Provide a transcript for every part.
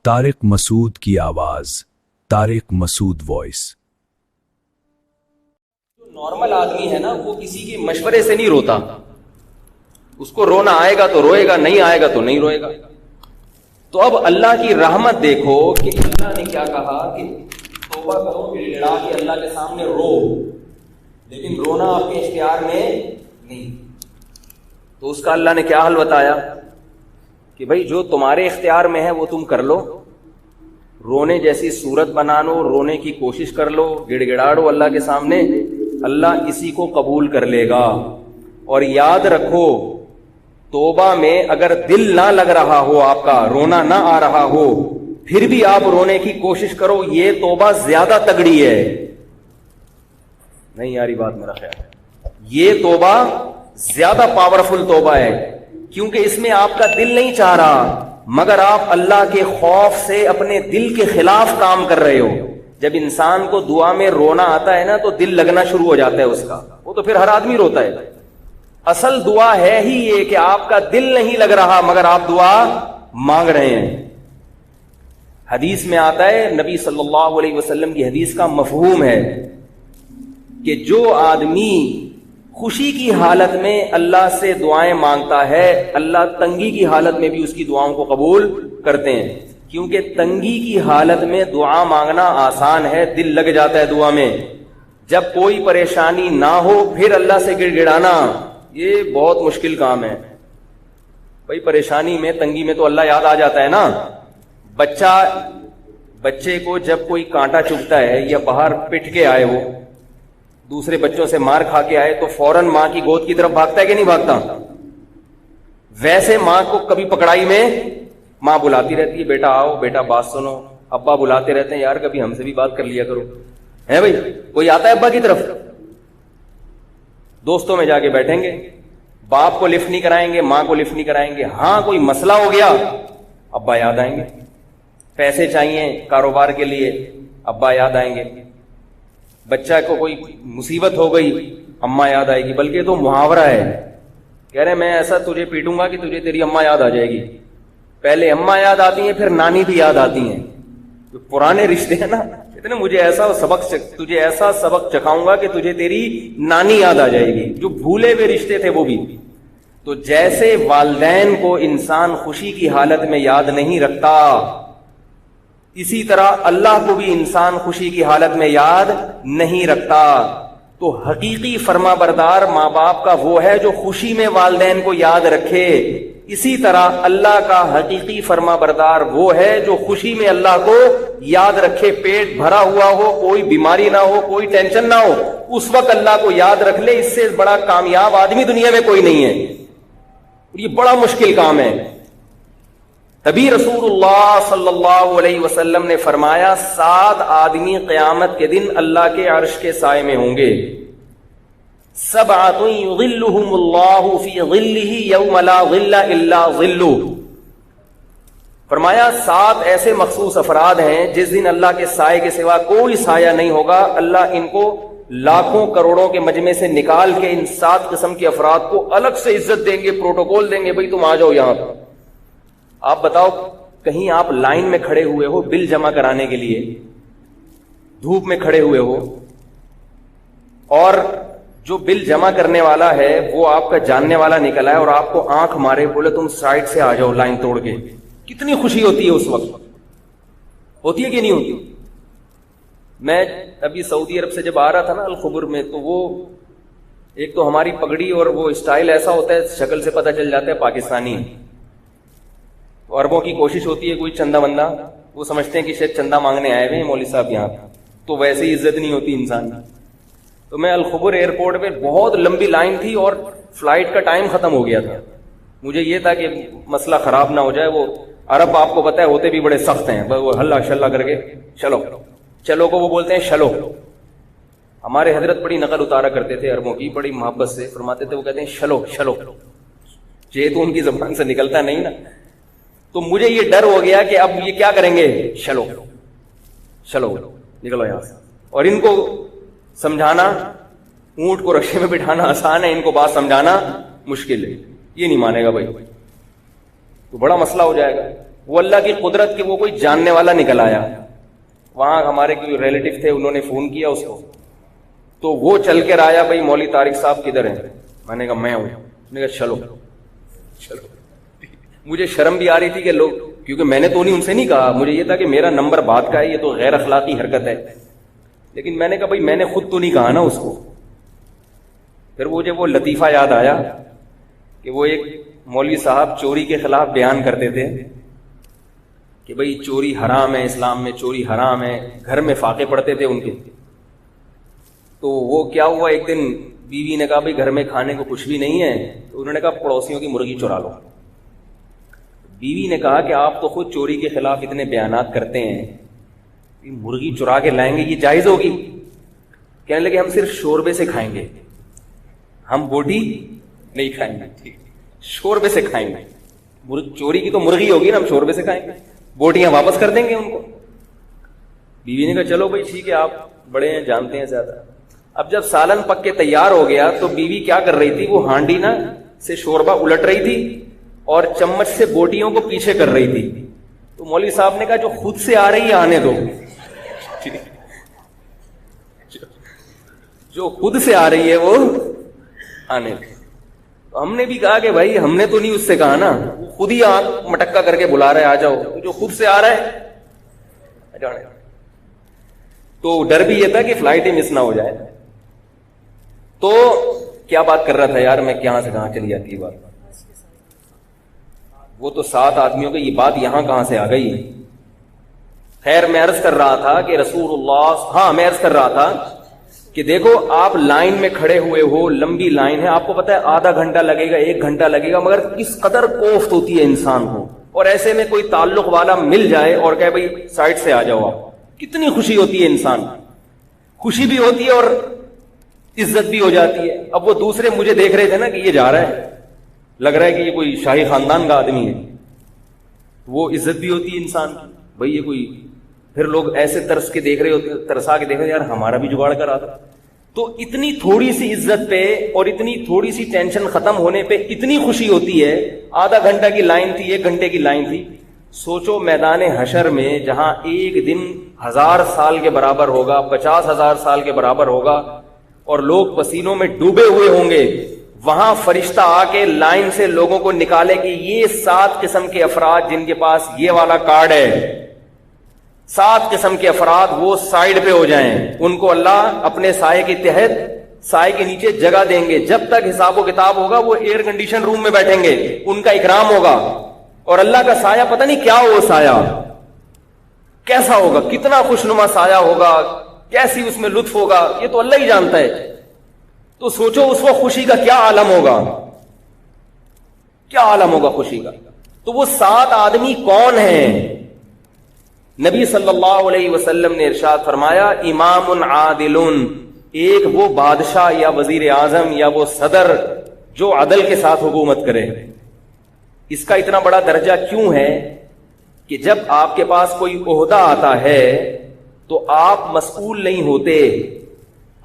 طارق مسعود کی آواز، طارق مسعود voice. Normal آدمی ہے نا، وہ کسی کے مشورے سے نہیں روتا. اس کو رونا آئے گا تو روئے گا، نہیں آئے گا تو نہیں روئے گا. تو اب اللہ کی رحمت دیکھو کہ اللہ نے کیا کہا کہ توبہ کرو، گڑ گڑا کے اللہ کے سامنے رو، لیکن رونا اپنے اختیار میں نہیں. تو اس کا اللہ نے کیا حل بتایا کہ بھائی جو تمہارے اختیار میں ہے وہ تم کر لو، رونے جیسی صورت بنا لو، رونے کی کوشش کر لو، گڑ گڑاڑو اللہ کے سامنے، اللہ اسی کو قبول کر لے گا. اور یاد رکھو توبہ میں اگر دل نہ لگ رہا ہو، آپ کا رونا نہ آ رہا ہو، پھر بھی آپ رونے کی کوشش کرو، یہ توبہ زیادہ تگڑی ہے. نہیں یاری بات میرا خیال ہے، یہ توبہ زیادہ پاورفل توبہ ہے، کیونکہ اس میں آپ کا دل نہیں چاہ رہا، مگر آپ اللہ کے خوف سے اپنے دل کے خلاف کام کر رہے ہو. جب انسان کو دعا میں رونا آتا ہے نا تو دل لگنا شروع ہو جاتا ہے اس کا، وہ تو پھر ہر آدمی روتا ہے. اصل دعا ہے ہی یہ کہ آپ کا دل نہیں لگ رہا مگر آپ دعا مانگ رہے ہیں. حدیث میں آتا ہے، نبی صلی اللہ علیہ وسلم کی حدیث کا مفہوم ہے کہ جو آدمی خوشی کی حالت میں اللہ سے دعائیں مانگتا ہے، اللہ تنگی کی حالت میں بھی اس کی دعاؤں کو قبول کرتے ہیں. کیونکہ تنگی کی حالت میں دعا مانگنا آسان ہے، دل لگ جاتا ہے دعا میں. جب کوئی پریشانی نہ ہو پھر اللہ سے گڑ گڑانا یہ بہت مشکل کام ہے. بھائی پریشانی میں، تنگی میں تو اللہ یاد آ جاتا ہے نا. بچے کو جب کوئی کانٹا چبھتا ہے یا باہر پٹ کے آئے، وہ دوسرے بچوں سے مار کھا کے آئے تو فوراً ماں کی گود کی طرف بھاگتا ہے کہ نہیں بھاگتا؟ ویسے ماں کو کبھی پکڑائی میں ماں بلاتی رہتی ہے، بیٹا آؤ، بیٹا بات سنو. ابا بلاتے رہتے ہیں، یار کبھی ہم سے بھی بات کر لیا کرو. ہے بھائی کوئی آتا ہے ابا کی طرف؟ دوستوں میں جا کے بیٹھیں گے، باپ کو لفٹ نہیں کرائیں گے، ماں کو لفٹ نہیں کرائیں گے. ہاں کوئی مسئلہ ہو گیا ابا یاد آئیں گے، پیسے چاہیے کاروبار کے لیے ابا یاد آئیں گے، بچہ کو کوئی مصیبت ہو گئی اماں یاد آئے گی. بلکہ تو محاورہ ہے، کہہ رہے میں ایسا تجھے پیٹوں گا کہ تجھے تیری اماں یاد آ جائے گی. پہلے اماں یاد آتی ہیں، پھر نانی بھی یاد آتی ہیں. جو پرانے رشتے ہیں نا، اتنے مجھے تجھے ایسا سبق چکھاؤں گا کہ تجھے تیری نانی یاد آ جائے گی. جو بھولے ہوئے رشتے تھے وہ بھی. تو جیسے والدین کو انسان خوشی کی حالت میں یاد نہیں رکھتا، اسی طرح اللہ کو بھی انسان خوشی کی حالت میں یاد نہیں رکھتا. تو حقیقی فرما بردار ماں باپ کا وہ ہے جو خوشی میں والدین کو یاد رکھے. اسی طرح اللہ کا حقیقی فرما بردار وہ ہے جو خوشی میں اللہ کو یاد رکھے. پیٹ بھرا ہوا ہو، کوئی بیماری نہ ہو، کوئی ٹینشن نہ ہو، اس وقت اللہ کو یاد رکھ لے. اس سے بڑا کامیاب آدمی دنیا میں کوئی نہیں ہے. یہ بڑا مشکل کام ہے. تبھی رسول اللہ صلی اللہ علیہ وسلم نے فرمایا 7 آدمی قیامت کے دن اللہ کے عرش کے سائے میں ہوں گے. 7 یظلهم اللہ فی ظلہ یوم لا ظل الا ظلہ. فرمایا 7 ایسے مخصوص افراد ہیں جس دن اللہ کے سائے کے سوا کوئی سایہ نہیں ہوگا. اللہ ان کو لاکھوں کروڑوں کے مجمع سے نکال کے ان 7 قسم کے افراد کو الگ سے عزت دیں گے، پروٹوکول دیں گے، بھئی تم آ جاؤ یہاں پر. آپ بتاؤ، کہیں آپ لائن میں کھڑے ہوئے ہو بل جمع کرانے کے لیے، دھوپ میں کھڑے ہوئے ہو، اور جو بل جمع کرنے والا ہے وہ آپ کا جاننے والا نکلا ہے اور آپ کو آنکھ مارے، بولے تم سائڈ سے آ جاؤ لائن توڑ کے. کتنی خوشی ہوتی ہے اس وقت؟ ہوتی ہے کہ نہیں ہوتی؟ میں ابھی سعودی عرب سے جب آ رہا تھا نا الخبر میں، تو وہ ایک تو ہماری پگڑی اور وہ اسٹائل ایسا ہوتا ہے، شکل سے پتہ چل جاتا ہے پاکستانی. عربوں کی کوشش ہوتی ہے کوئی چندہ بندہ، وہ سمجھتے ہیں کہ شاید چندہ مانگنے آئے ہوئے ہیں مولوی صاحب یہاں، تو ویسے ہی عزت نہیں ہوتی انسان کی. تو میں الخبر ایئرپورٹ پہ بہت لمبی لائن تھی اور فلائٹ کا ٹائم ختم ہو گیا تھا. مجھے یہ تھا کہ مسئلہ خراب نہ ہو جائے. وہ عرب آپ کو پتہ ہے ہوتے بھی بڑے سخت ہیں، وہ ہلا شلا کر کے چلو کو وہ بولتے ہیں شلو. ہمارے حضرت بڑی نقل اتارا کرتے تھے عربوں کی، بڑی محبت سے فرماتے تھے، وہ کہتے ہیں شلو. یہ تو ان کی زبان سے نکلتا نہیں نا. تو مجھے یہ ڈر ہو گیا کہ اب یہ کیا کریں گے، چلو نکلو یہاں سے. اور ان کو سمجھانا، اونٹ کو رکشے میں بٹھانا آسان ہے، ان کو بات سمجھانا مشکل ہے. یہ نہیں مانے گا بھائی، تو بڑا مسئلہ ہو جائے گا. وہ اللہ کی قدرت کے وہ کوئی جاننے والا نکل آیا. وہاں ہمارے کوئی ریلیٹو تھے, انہوں نے فون کیا اس کو, تو وہ چل کر آیا, بھائی مولوی طارق صاحب کدھر ہیں؟ میں نے کہا میں ہوں. میں نے کہا چلو. مجھے شرم بھی آ رہی تھی کہ لوگ, کیونکہ میں نے تو ان سے نہیں کہا, مجھے یہ تھا کہ میرا نمبر بات کا ہے, یہ تو غیر اخلاقی حرکت ہے. لیکن میں نے کہا بھائی میں نے خود تو نہیں کہا نا اس کو. پھر مجھے وہ لطیفہ یاد آیا کہ وہ ایک مولوی صاحب چوری کے خلاف بیان کرتے تھے کہ بھئی چوری حرام ہے, اسلام میں چوری حرام ہے. گھر میں فاقے پڑتے تھے ان کے. تو وہ کیا ہوا, ایک دن بیوی نے کہا بھئی گھر میں کھانے کو کچھ بھی نہیں ہے, تو انہوں نے کہا پڑوسیوں کی مرغی چرا لو. بیوی نے کہا کہ آپ تو خود چوری کے خلاف اتنے بیانات کرتے ہیں, مرغی چرا کے لائیں گے, یہ جائز ہوگی؟ کہنے لگے ہم صرف شوربے سے کھائیں گے, ہم بوٹی نہیں کھائیں گے, شوربے سے کھائیں گے. چوری کی تو مرغی ہوگی نا, ہم شوربے سے کھائیں گے, بوٹیاں واپس کر دیں گے ان کو. بیوی نے کہا چلو بھائی ٹھیک ہے, آپ بڑے ہیں, جانتے ہیں زیادہ. اب جب سالن پک کے تیار ہو گیا تو بیوی کیا کر رہی تھی, وہ ہانڈی نا سے شوربہ الٹ رہی تھی اور چمچ سے بوٹیوں کو پیچھے کر رہی تھی. تو مولوی صاحب نے کہا جو خود سے آ رہی ہے آنے دو, جو خود سے آ رہی ہے وہ آنے دو. تو ہم نے بھی کہا کہ بھائی ہم نے تو نہیں اس سے کہا نا, خود ہی آنکھ مٹکا کر کے بلا رہے, آ جاؤ, جو خود سے آ رہا ہے. تو ڈر بھی یہ تھا کہ فلائٹ ہی مس نہ ہو جائے. تو کیا بات کر رہا تھا یار میں, کہاں سے کہاں چلی جاتی ہے بات. وہ تو 7 آدمیوں کی یہ بات یہاں کہاں سے آ گئی. خیر میں عرض کر رہا تھا کہ رسول اللہ, ہاں میں عرض کر رہا تھا کہ دیکھو آپ لائن میں کھڑے ہوئے ہو, لمبی لائن ہے, آپ کو پتا ہے آدھا گھنٹہ لگے گا, 1 گھنٹہ لگے گا, مگر کس قدر کوفت ہوتی ہے انسان کو. اور ایسے میں کوئی تعلق والا مل جائے اور کہے بھائی سائڈ سے آ جاؤ, آپ کتنی خوشی ہوتی ہے انسان, خوشی بھی ہوتی ہے اور عزت بھی ہو جاتی ہے. اب وہ دوسرے مجھے دیکھ رہے تھے نا کہ یہ جا رہا ہے, لگ رہا ہے کہ یہ کوئی شاہی خاندان کا آدمی ہے, وہ عزت بھی ہوتی ہے انسان کی, بھائی یہ کوئی. پھر لوگ ایسے ترس کے دیکھ رہے ہوتے, ترسا کے دیکھ رہے یار ہمارا بھی جگاڑ کرا تھا. تو اتنی تھوڑی سی عزت پہ اور اتنی تھوڑی سی ٹینشن ختم ہونے پہ اتنی خوشی ہوتی ہے. آدھا گھنٹہ کی لائن تھی, 1 گھنٹے کی لائن تھی. سوچو میدان حشر میں جہاں ایک دن 1000 سال کے برابر ہوگا, 50,000 سال کے برابر ہوگا, اور لوگ پسینوں میں ڈوبے ہوئے ہوں گے, وہاں فرشتہ آ کے لائن سے لوگوں کو نکالے کہ یہ 7 قسم کے افراد جن کے پاس یہ والا کارڈ ہے, 7 قسم کے افراد وہ سائڈ پہ ہو جائیں. ان کو اللہ اپنے سائے کے تحت, سائے کے نیچے جگہ دیں گے. جب تک حساب و کتاب ہوگا وہ ایئر کنڈیشن روم میں بیٹھیں گے, ان کا اکرام ہوگا. اور اللہ کا سایہ پتہ نہیں کیا ہو, سایہ کیسا ہوگا, کتنا خوشنما سایہ ہوگا, کیسی اس میں لطف ہوگا, یہ تو اللہ ہی جانتا ہے. تو سوچو اس وقت خوشی کا کیا عالم ہوگا, کیا عالم ہوگا خوشی کا. تو وہ 7 آدمی کون ہیں؟ نبی صلی اللہ علیہ وسلم نے ارشاد فرمایا امام عادل, ایک وہ بادشاہ یا وزیر اعظم یا وہ صدر جو عدل کے ساتھ حکومت کرے. اس کا اتنا بڑا درجہ کیوں ہے کہ جب آپ کے پاس کوئی عہدہ آتا ہے تو آپ مسئول نہیں ہوتے,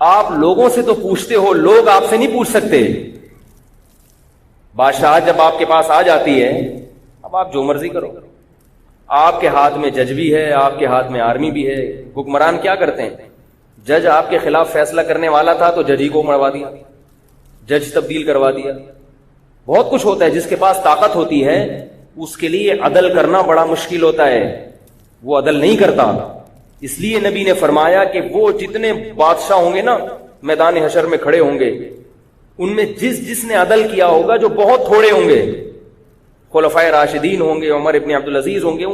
آپ لوگوں سے تو پوچھتے ہو, لوگ آپ سے نہیں پوچھ سکتے. بادشاہ جب آپ کے پاس آ جاتی ہے, اب آپ جو مرضی کرو, آپ کے ہاتھ میں جج بھی ہے, آپ کے ہاتھ میں آرمی بھی ہے. حکمران کیا کرتے ہیں, جج آپ کے خلاف فیصلہ کرنے والا تھا تو جج ہی کو مروا دیا, جج تبدیل کروا دیا. بہت کچھ ہوتا ہے, جس کے پاس طاقت ہوتی ہے اس کے لیے عدل کرنا بڑا مشکل ہوتا ہے, وہ عدل نہیں کرتا. اس لیے نبی نے فرمایا کہ وہ جتنے بادشاہ ہوں گے نا میدان حشر میں کھڑے ہوں گے, ان میں جس نے عدل کیا ہوگا, جو بہت تھوڑے ہوں گے, خلفائے راشدین ہوں گے, عمر ابن عبدالعزیز ہوں گے,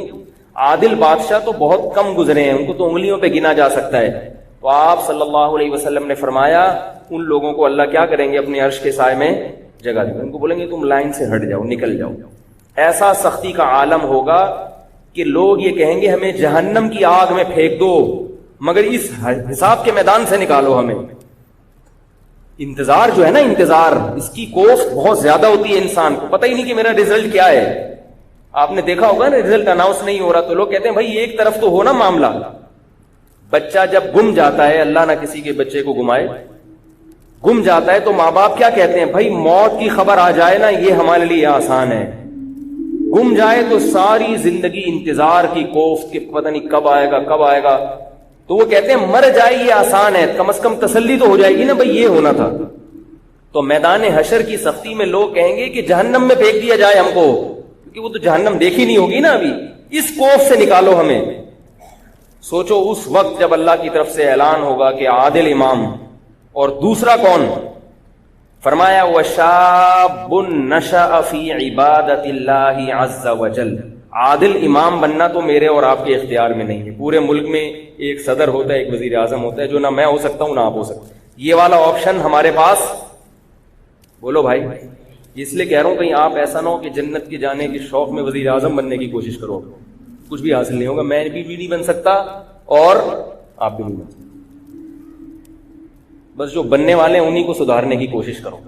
عادل بادشاہ تو بہت کم گزرے ہیں, ان کو تو انگلیوں پہ گنا جا سکتا ہے. تو آپ صلی اللہ علیہ وسلم نے فرمایا ان لوگوں کو اللہ کیا کریں گے, اپنے عرش کے سائے میں جگہ دیں گے. ان کو بولیں گے تم لائن سے ہٹ جاؤ, نکل جاؤ. ایسا سختی کا عالم ہوگا کہ لوگ یہ کہیں گے ہمیں جہنم کی آگ میں پھینک دو, مگر اس حساب کے میدان سے نکالو ہمیں. انتظار جو ہے نا, انتظار, اس کی کوفت بہت زیادہ ہوتی ہے انسان کو. پتہ ہی نہیں کہ میرا رزلٹ کیا ہے. آپ نے دیکھا ہوگا نا, رزلٹ اناؤنس نہیں ہو رہا تو لوگ کہتے ہیں بھائی ایک طرف تو ہو نا معاملہ. بچہ جب گم جاتا ہے, اللہ نہ کسی کے بچے کو گمائے, گم جاتا ہے تو ماں باپ کیا کہتے ہیں, بھائی موت کی خبر آ جائے نا یہ ہمارے لیے آسان ہے, گم جائے تو ساری زندگی انتظار کی کوفت کہ پتہ نہیں کب آئے گا کب آئے گا. تو وہ کہتے ہیں مر جائے یہ آسان ہے, کم از کم تسلی تو ہو جائے گی نا بھائی یہ ہونا تھا. تو میدان حشر کی سختی میں لوگ کہیں گے کہ جہنم میں پھینک دیا جائے ہم کو, کیونکہ وہ تو جہنم دیکھی نہیں ہوگی نا ابھی, اس کوف سے نکالو ہمیں. سوچو اس وقت جب اللہ کی طرف سے اعلان ہوگا کہ عادل امام, اور دوسرا کون؟ فرمایا وَشَابٌ نَشَأَ فِي عِبَادَةِ اللَّهِ عَزَّ وَجَلَّ. عادل امام بننا تو میرے اور آپ کے اختیار میں نہیں ہے. پورے ملک میں ایک صدر ہوتا ہے, ایک وزیر اعظم ہوتا ہے, جو نہ میں ہو سکتا ہوں نہ آپ ہو سکتے. یہ والا آپشن ہمارے پاس, بولو بھائی. اس لیے کہہ رہا ہوں کہیں آپ ایسا نہ ہو کہ جنت کے جانے کے شوق میں وزیر اعظم بننے کی کوشش کرو, کچھ بھی حاصل نہیں ہوگا. میں بھی نہیں بن سکتا اور آپ بھی نہیں بن سکتے. بس جو بننے والے ہیں انہی کو سدھارنے کی کوشش کرو.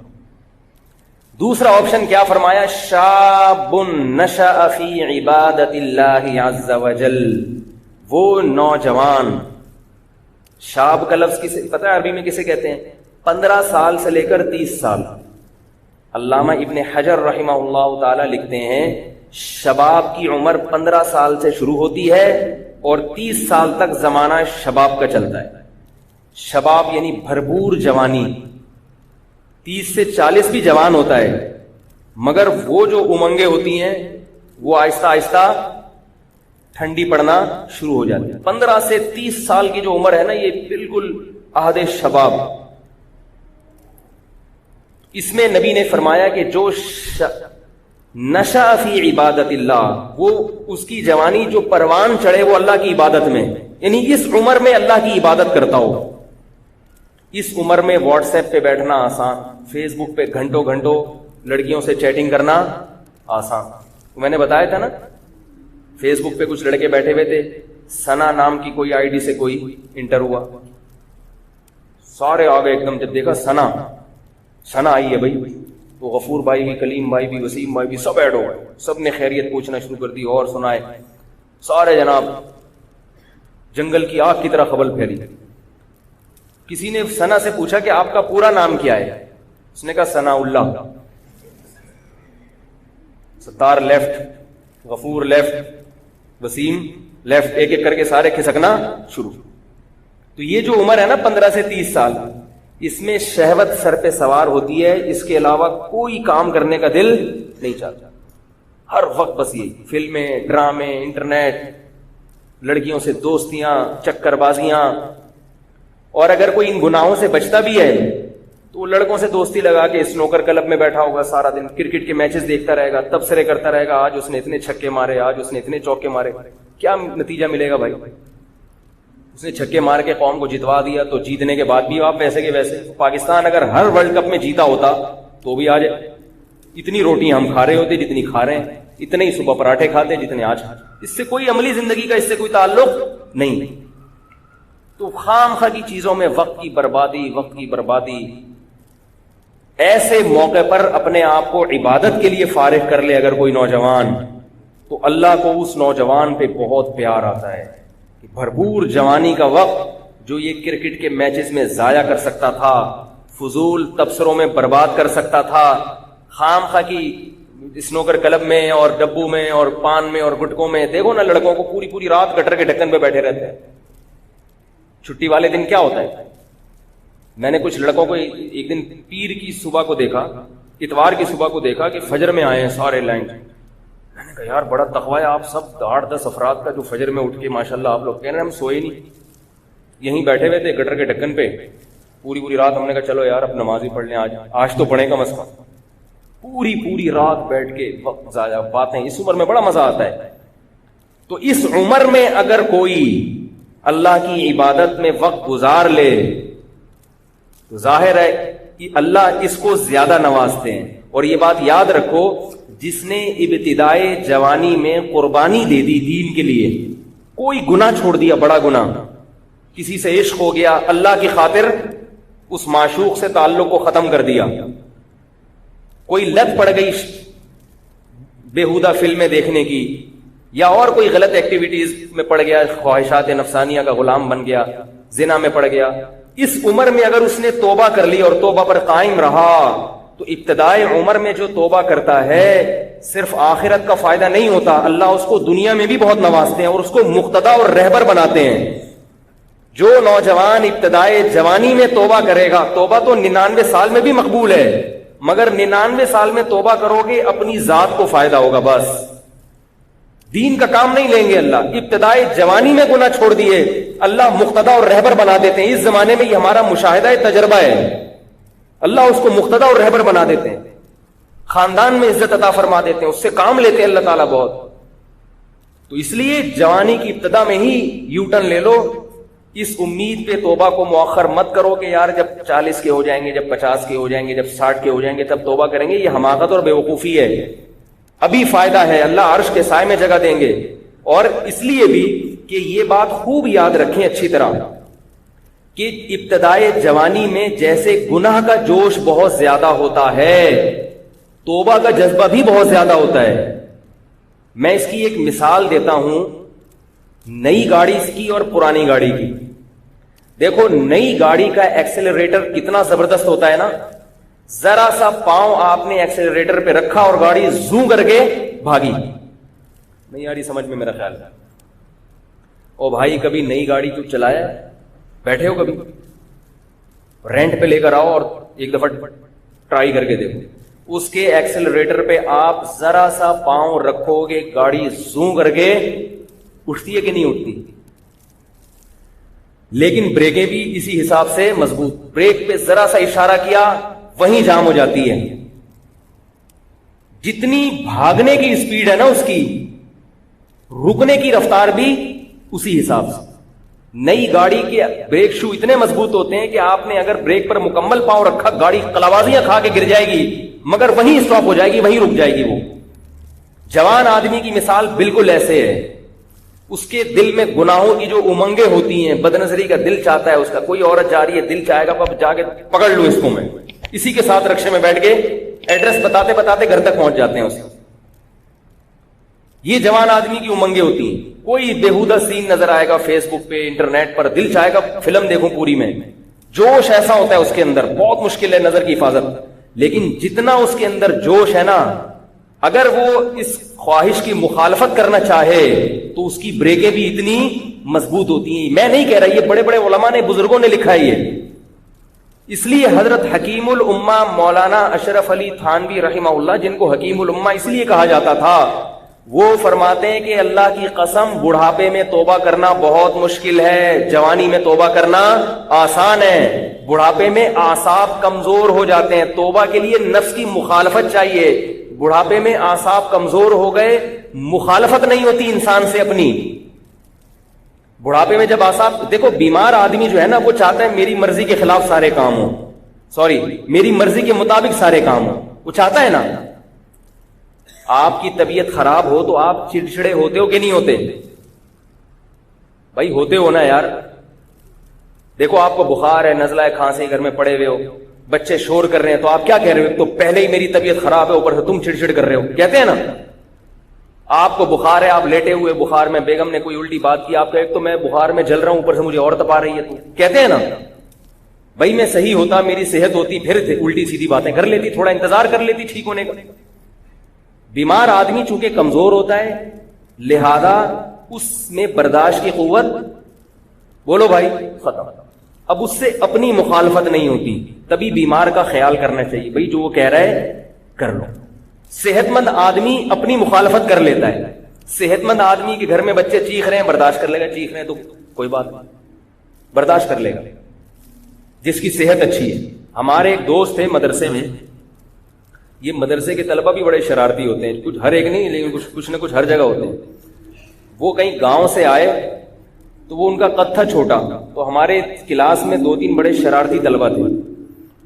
دوسرا آپشن کیا فرمایا؟ شاب نشأ فی عبادت اللہ عز وجل. وہ نوجوان, شاب کا لفظ کسے پتہ ہے عربی میں کسے کہتے ہیں؟ 15 سال سے لے کر 30 سال. علامہ ابن حجر رحمہ اللہ تعالی لکھتے ہیں شباب کی عمر 15 سال سے شروع ہوتی ہے اور 30 سال تک زمانہ شباب کا چلتا ہے. شباب یعنی بھرپور جوانی. 30 سے 40 بھی جوان ہوتا ہے, مگر وہ جو امنگیں ہوتی ہیں وہ آہستہ آہستہ ٹھنڈی پڑنا شروع ہو جاتی ہے. 15 سے 30 سال کی جو عمر ہے نا, یہ بالکل عہد شباب. اس میں نبی نے فرمایا کہ جو نشأ فی عبادت اللہ, وہ اس کی جوانی جو پروان چڑھے وہ اللہ کی عبادت میں, یعنی اس عمر میں اللہ کی عبادت کرتا ہو. اس عمر میں واٹس ایپ پہ بیٹھنا آسان, فیس بک پہ گھنٹوں گھنٹوں لڑکیوں سے چیٹنگ کرنا آسان. میں نے بتایا تھا نا, فیس بک پہ کچھ لڑکے بیٹھے ہوئے تھے, سنا نام کی کوئی آئی ڈی سے کوئی انٹر ہوا, سارے آ گئے ایک دم. جب دیکھا سنا آئی ہے بھائی, تو غفور بھائی بھی, کلیم بھائی بھی, وسیم بھائی بھی, سب ایڈ ہو گئے. سب نے خیریت پوچھنا شروع کر دی, اور سنائے سارے جناب جنگل کی آگ کی طرح خبر پھیلی. کسی نے سنا سے پوچھا کہ آپ کا پورا نام کیا ہے؟ اس نے کہا ثناء اللہ. ستار لیفٹ, غفور لیفٹ, وسیم لیفٹ, ایک ایک کر کے سارے کھسکنا شروع. تو یہ جو عمر ہے نا 15 سے 30 سال, اس میں شہوت سر پہ سوار ہوتی ہے, اس کے علاوہ کوئی کام کرنے کا دل نہیں چاہتا. ہر وقت بس یہی فلمیں, ڈرامے, انٹرنیٹ, لڑکیوں سے دوستیاں, چکر بازیاں. اور اگر کوئی ان گناہوں سے بچتا بھی ہے تو وہ لڑکوں سے دوستی لگا کے اسنوکر کلب میں بیٹھا ہوگا سارا دن, کرکٹ کے میچز دیکھتا رہے گا, تبصرے کرتا رہے گا, آج اس نے اتنے چھکے مارے, آج اس نے اتنے چوکے مارے. کیا نتیجہ ملے گا بھائی؟ اس نے چھکے مار کے قوم کو جتوا دیا, تو جیتنے کے بعد بھی آپ ویسے کے ویسے. پاکستان اگر ہر ورلڈ کپ میں جیتا ہوتا تو بھی آج اتنی روٹیاں ہم کھا رہے ہوتے جتنی کھا رہے ہیں, اتنے ہی صبح پراٹھے کھاتے جتنے آج. اس سے کوئی عملی زندگی کا اس سے کوئی تعلق نہیں. تو خام خواہ کی چیزوں میں وقت کی بربادی. ایسے موقع پر اپنے آپ کو عبادت کے لیے فارغ کر لے اگر کوئی نوجوان, تو اللہ کو اس نوجوان پہ بہت پیار آتا ہے. بھرپور جوانی کا وقت جو یہ کرکٹ کے میچز میں ضائع کر سکتا تھا, فضول تبصروں میں برباد کر سکتا تھا, خام خواہ کی اسنوکر کلب میں اور ڈبو میں اور پان میں اور گٹکوں میں. دیکھو نا لڑکوں کو پوری رات گٹر کے ڈھکن پہ بیٹھے رہتے ہیں. چھٹی والے دن کیا ہوتا ہے؟ میں نے کچھ لڑکوں کو ایک دن پیر کی صبح کو دیکھا, اتوار کی صبح کو دیکھا کہ فجر میں آئے ہیں سارے لائن. میں نے کہا یار بڑا تقوی ہے آپ سب 8-10 افراد کا جو فجر میں اٹھ کے ماشاءاللہ آپ لوگ کہہ رہے ہیں ہم سوئے نہیں, یہیں بیٹھے ہوئے تھے گٹر کے ڈھکن پہ پوری رات. ہم نے کہا چلو یار اب نماز ہی پڑھ لیں, آج تو پڑھیں کم از کم. پوری رات بیٹھ کے وقت ضائع, باتیں. اس عمر میں بڑا مزہ آتا ہے. تو اس عمر میں اگر کوئی اللہ کی عبادت میں وقت گزار لے تو ظاہر ہے کہ اللہ اس کو زیادہ نوازتے ہیں. اور یہ بات یاد رکھو, جس نے ابتدائے جوانی میں قربانی دے دی دین کے لیے, کوئی گناہ چھوڑ دیا, بڑا گناہ, کسی سے عشق ہو گیا, اللہ کی خاطر اس معشوق سے تعلق کو ختم کر دیا, کوئی لت پڑ گئی بیہودہ فلمیں دیکھنے کی, یا اور کوئی غلط ایکٹیویٹیز میں پڑ گیا, خواہشات نفسانیہ کا غلام بن گیا, زنا میں پڑ گیا. اس عمر میں اگر اس نے توبہ کر لی اور توبہ پر قائم رہا تو ابتدائے عمر میں جو توبہ کرتا ہے صرف آخرت کا فائدہ نہیں ہوتا، اللہ اس کو دنیا میں بھی بہت نوازتے ہیں اور اس کو مقتدا اور رہبر بناتے ہیں۔ جو نوجوان ابتدائے جوانی میں توبہ کرے گا، توبہ تو 99 سال میں بھی مقبول ہے، مگر 99 سال میں توبہ کرو گے اپنی ذات کو فائدہ ہوگا، بس دین کا کام نہیں لیں گے اللہ۔ ابتدائے جوانی میں گناہ چھوڑ دیے، اللہ مقتدا اور رہبر بنا دیتے ہیں۔ اس زمانے میں یہ ہمارا مشاہدہ تجربہ ہے، اللہ اس کو مقتدا اور رہبر بنا دیتے ہیں، خاندان میں عزت عطا فرما دیتے ہیں، اس سے کام لیتے ہیں اللہ تعالیٰ بہت۔ تو اس لیے جوانی کی ابتدا میں ہی یو ٹرن لے لو، اس امید پہ توبہ کو مؤخر مت کرو کہ یار جب 40 کے ہو جائیں گے، جب 50 کے ہو جائیں گے، جب 60 کے ہو جائیں گے تب توبہ کریں گے۔ یہ حماقت اور بیوقوفی ہے، ابھی فائدہ ہے، اللہ عرش کے سائے میں جگہ دیں گے۔ اور اس لیے بھی کہ یہ بات خوب یاد رکھیں اچھی طرح کہ ابتدائے جوانی میں جیسے گناہ کا جوش بہت زیادہ ہوتا ہے، توبہ کا جذبہ بھی بہت زیادہ ہوتا ہے۔ میں اس کی ایک مثال دیتا ہوں، نئی گاڑی کی اور پرانی گاڑی کی۔ دیکھو نئی گاڑی کا ایکسیلریٹر کتنا زبردست ہوتا ہے نا، ذرا سا پاؤں آپ نے ایکسیلریٹر پہ رکھا اور گاڑی زوں کر کے بھاگی۔ نہیں آ رہی سمجھ میں میرا خیال ہے؟ او بھائی کبھی نئی گاڑی تو چلایا، بیٹھے ہو کبھی؟ رینٹ پہ لے کر آؤ اور ایک دفعہ ٹرائی کر کے دیکھو، اس کے ایکسیلریٹر پہ آپ ذرا سا پاؤں رکھو گے گاڑی زوں کر کے اٹھتی ہے کہ نہیں اٹھتی؟ لیکن بریکیں بھی اسی حساب سے مضبوط، بریک پہ ذرا سا اشارہ کیا وہیں جام ہو جاتی ہے۔ جتنی بھاگنے کی اسپیڈ ہے نا اس کی، رکنے کی رفتار بھی اسی حساب سے۔ نئی گاڑی کے بریک شو اتنے مضبوط ہوتے ہیں کہ آپ نے اگر بریک پر مکمل پاؤں رکھا گاڑی کلاوازیاں کھا کے گر جائے گی، مگر وہیں اسٹاپ ہو جائے گی، وہیں رک جائے گی۔ وہ جوان آدمی کی مثال بالکل ایسے ہے، اس کے دل میں گناہوں کی جو امنگیں ہوتی ہیں، بدنظری کا دل چاہتا ہے اس کا، کوئی عورت جا رہی ہے دل چاہے گا اب جا کے پکڑ لوں اس کو، میں اسی کے ساتھ رکشے میں بیٹھ کے ایڈریس بتاتے بتاتے گھر تک پہنچ جاتے ہیں اس۔ یہ جوان آدمی کی امنگیں ہوتی ہیں۔ کوئی بےہودہ سین نظر آئے گا فیس بک پہ، انٹرنیٹ پر، دل چاہے گا فلم دیکھوں پوری میں، جوش ایسا ہوتا ہے اس کے اندر، بہت مشکل ہے نظر کی حفاظت۔ لیکن جتنا اس کے اندر جوش ہے نا، اگر وہ اس خواہش کی مخالفت کرنا چاہے تو اس کی بریکیں بھی اتنی مضبوط ہوتی ہیں۔ میں نہیں کہہ رہا، یہ بڑے بڑے علماء نے، بزرگوں نے لکھا ہے یہ۔ اس لیے حضرت حکیم الامہ مولانا اشرف علی تھانوی رحمہ اللہ، جن کو حکیم الامہ اس لیے کہا جاتا تھا، وہ فرماتے ہیں کہ اللہ کی قسم بڑھاپے میں توبہ کرنا بہت مشکل ہے، جوانی میں توبہ کرنا آسان ہے۔ بڑھاپے میں اعصاب کمزور ہو جاتے ہیں، توبہ کے لیے نفس کی مخالفت چاہیے۔ بڑھاپے میں اعصاب کمزور ہو گئے، مخالفت نہیں ہوتی انسان سے اپنی۔ بڑھاپے میں جب اعصاب، دیکھو بیمار آدمی جو ہے نا، وہ چاہتا ہے میری مرضی کے خلاف سارے کام ہوں، میری مرضی کے مطابق سارے کام ہوں، وہ چاہتا ہے نا۔ آپ کی طبیعت خراب ہو تو آپ چڑچڑے ہوتے ہو کہ نہیں ہوتے؟ بھائی ہوتے ہو نا یار۔ دیکھو آپ کو بخار ہے، نزلہ ہے، کھانسی، گھر میں پڑے ہوئے ہو، بچے شور کر رہے ہیں تو آپ کیا کہہ رہے ہو؟ تو پہلے ہی میری طبیعت خراب ہے، اوپر سے تم چڑچڑ کر رہے ہو، کہتے ہیں نا۔ آپ کو بخار ہے، آپ لیٹے ہوئے بخار میں، بیگم نے کوئی الٹی بات کی، آپ ایک تو میں بخار میں جل رہا ہوں، اوپر سے مجھے اور تپا رہی ہے، تو کہتے ہیں نا۔ بھائی میں صحیح ہوتا، میری صحت ہوتی، پھر الٹی سیدھی باتیں کر لیتی، تھوڑا انتظار کر لیتی ٹھیک ہونے کا۔ بیمار آدمی چونکہ کمزور ہوتا ہے، لہذا اس میں برداشت کی قوت، بولو بھائی، ختم۔ اب اس سے اپنی مخالفت نہیں ہوتی، تبھی بیمار کا خیال کرنا چاہیے، بھائی جو وہ کہہ رہا ہے کر لو۔ صحت مند آدمی اپنی مخالفت کر لیتا ہے۔ صحت مند آدمی کے گھر میں بچے چیخ رہے ہیں، برداشت کر لے گا، چیخ رہے ہیں تو کوئی بات نہیں، برداشت کر لے گا، جس کی صحت اچھی ہے۔ ہمارے ایک دوست تھے مدرسے میں، یہ مدرسے کے طلبہ بھی بڑے شرارتی ہوتے ہیں، کچھ ہر ایک نہیں لیکن کچھ نہ کچھ ہر جگہ ہوتے ہیں۔ وہ کہیں گاؤں سے آئے تو وہ ان کا قد تھا چھوٹا، تو ہمارے کلاس میں 2-3 بڑے شرارتی طلبہ تھے۔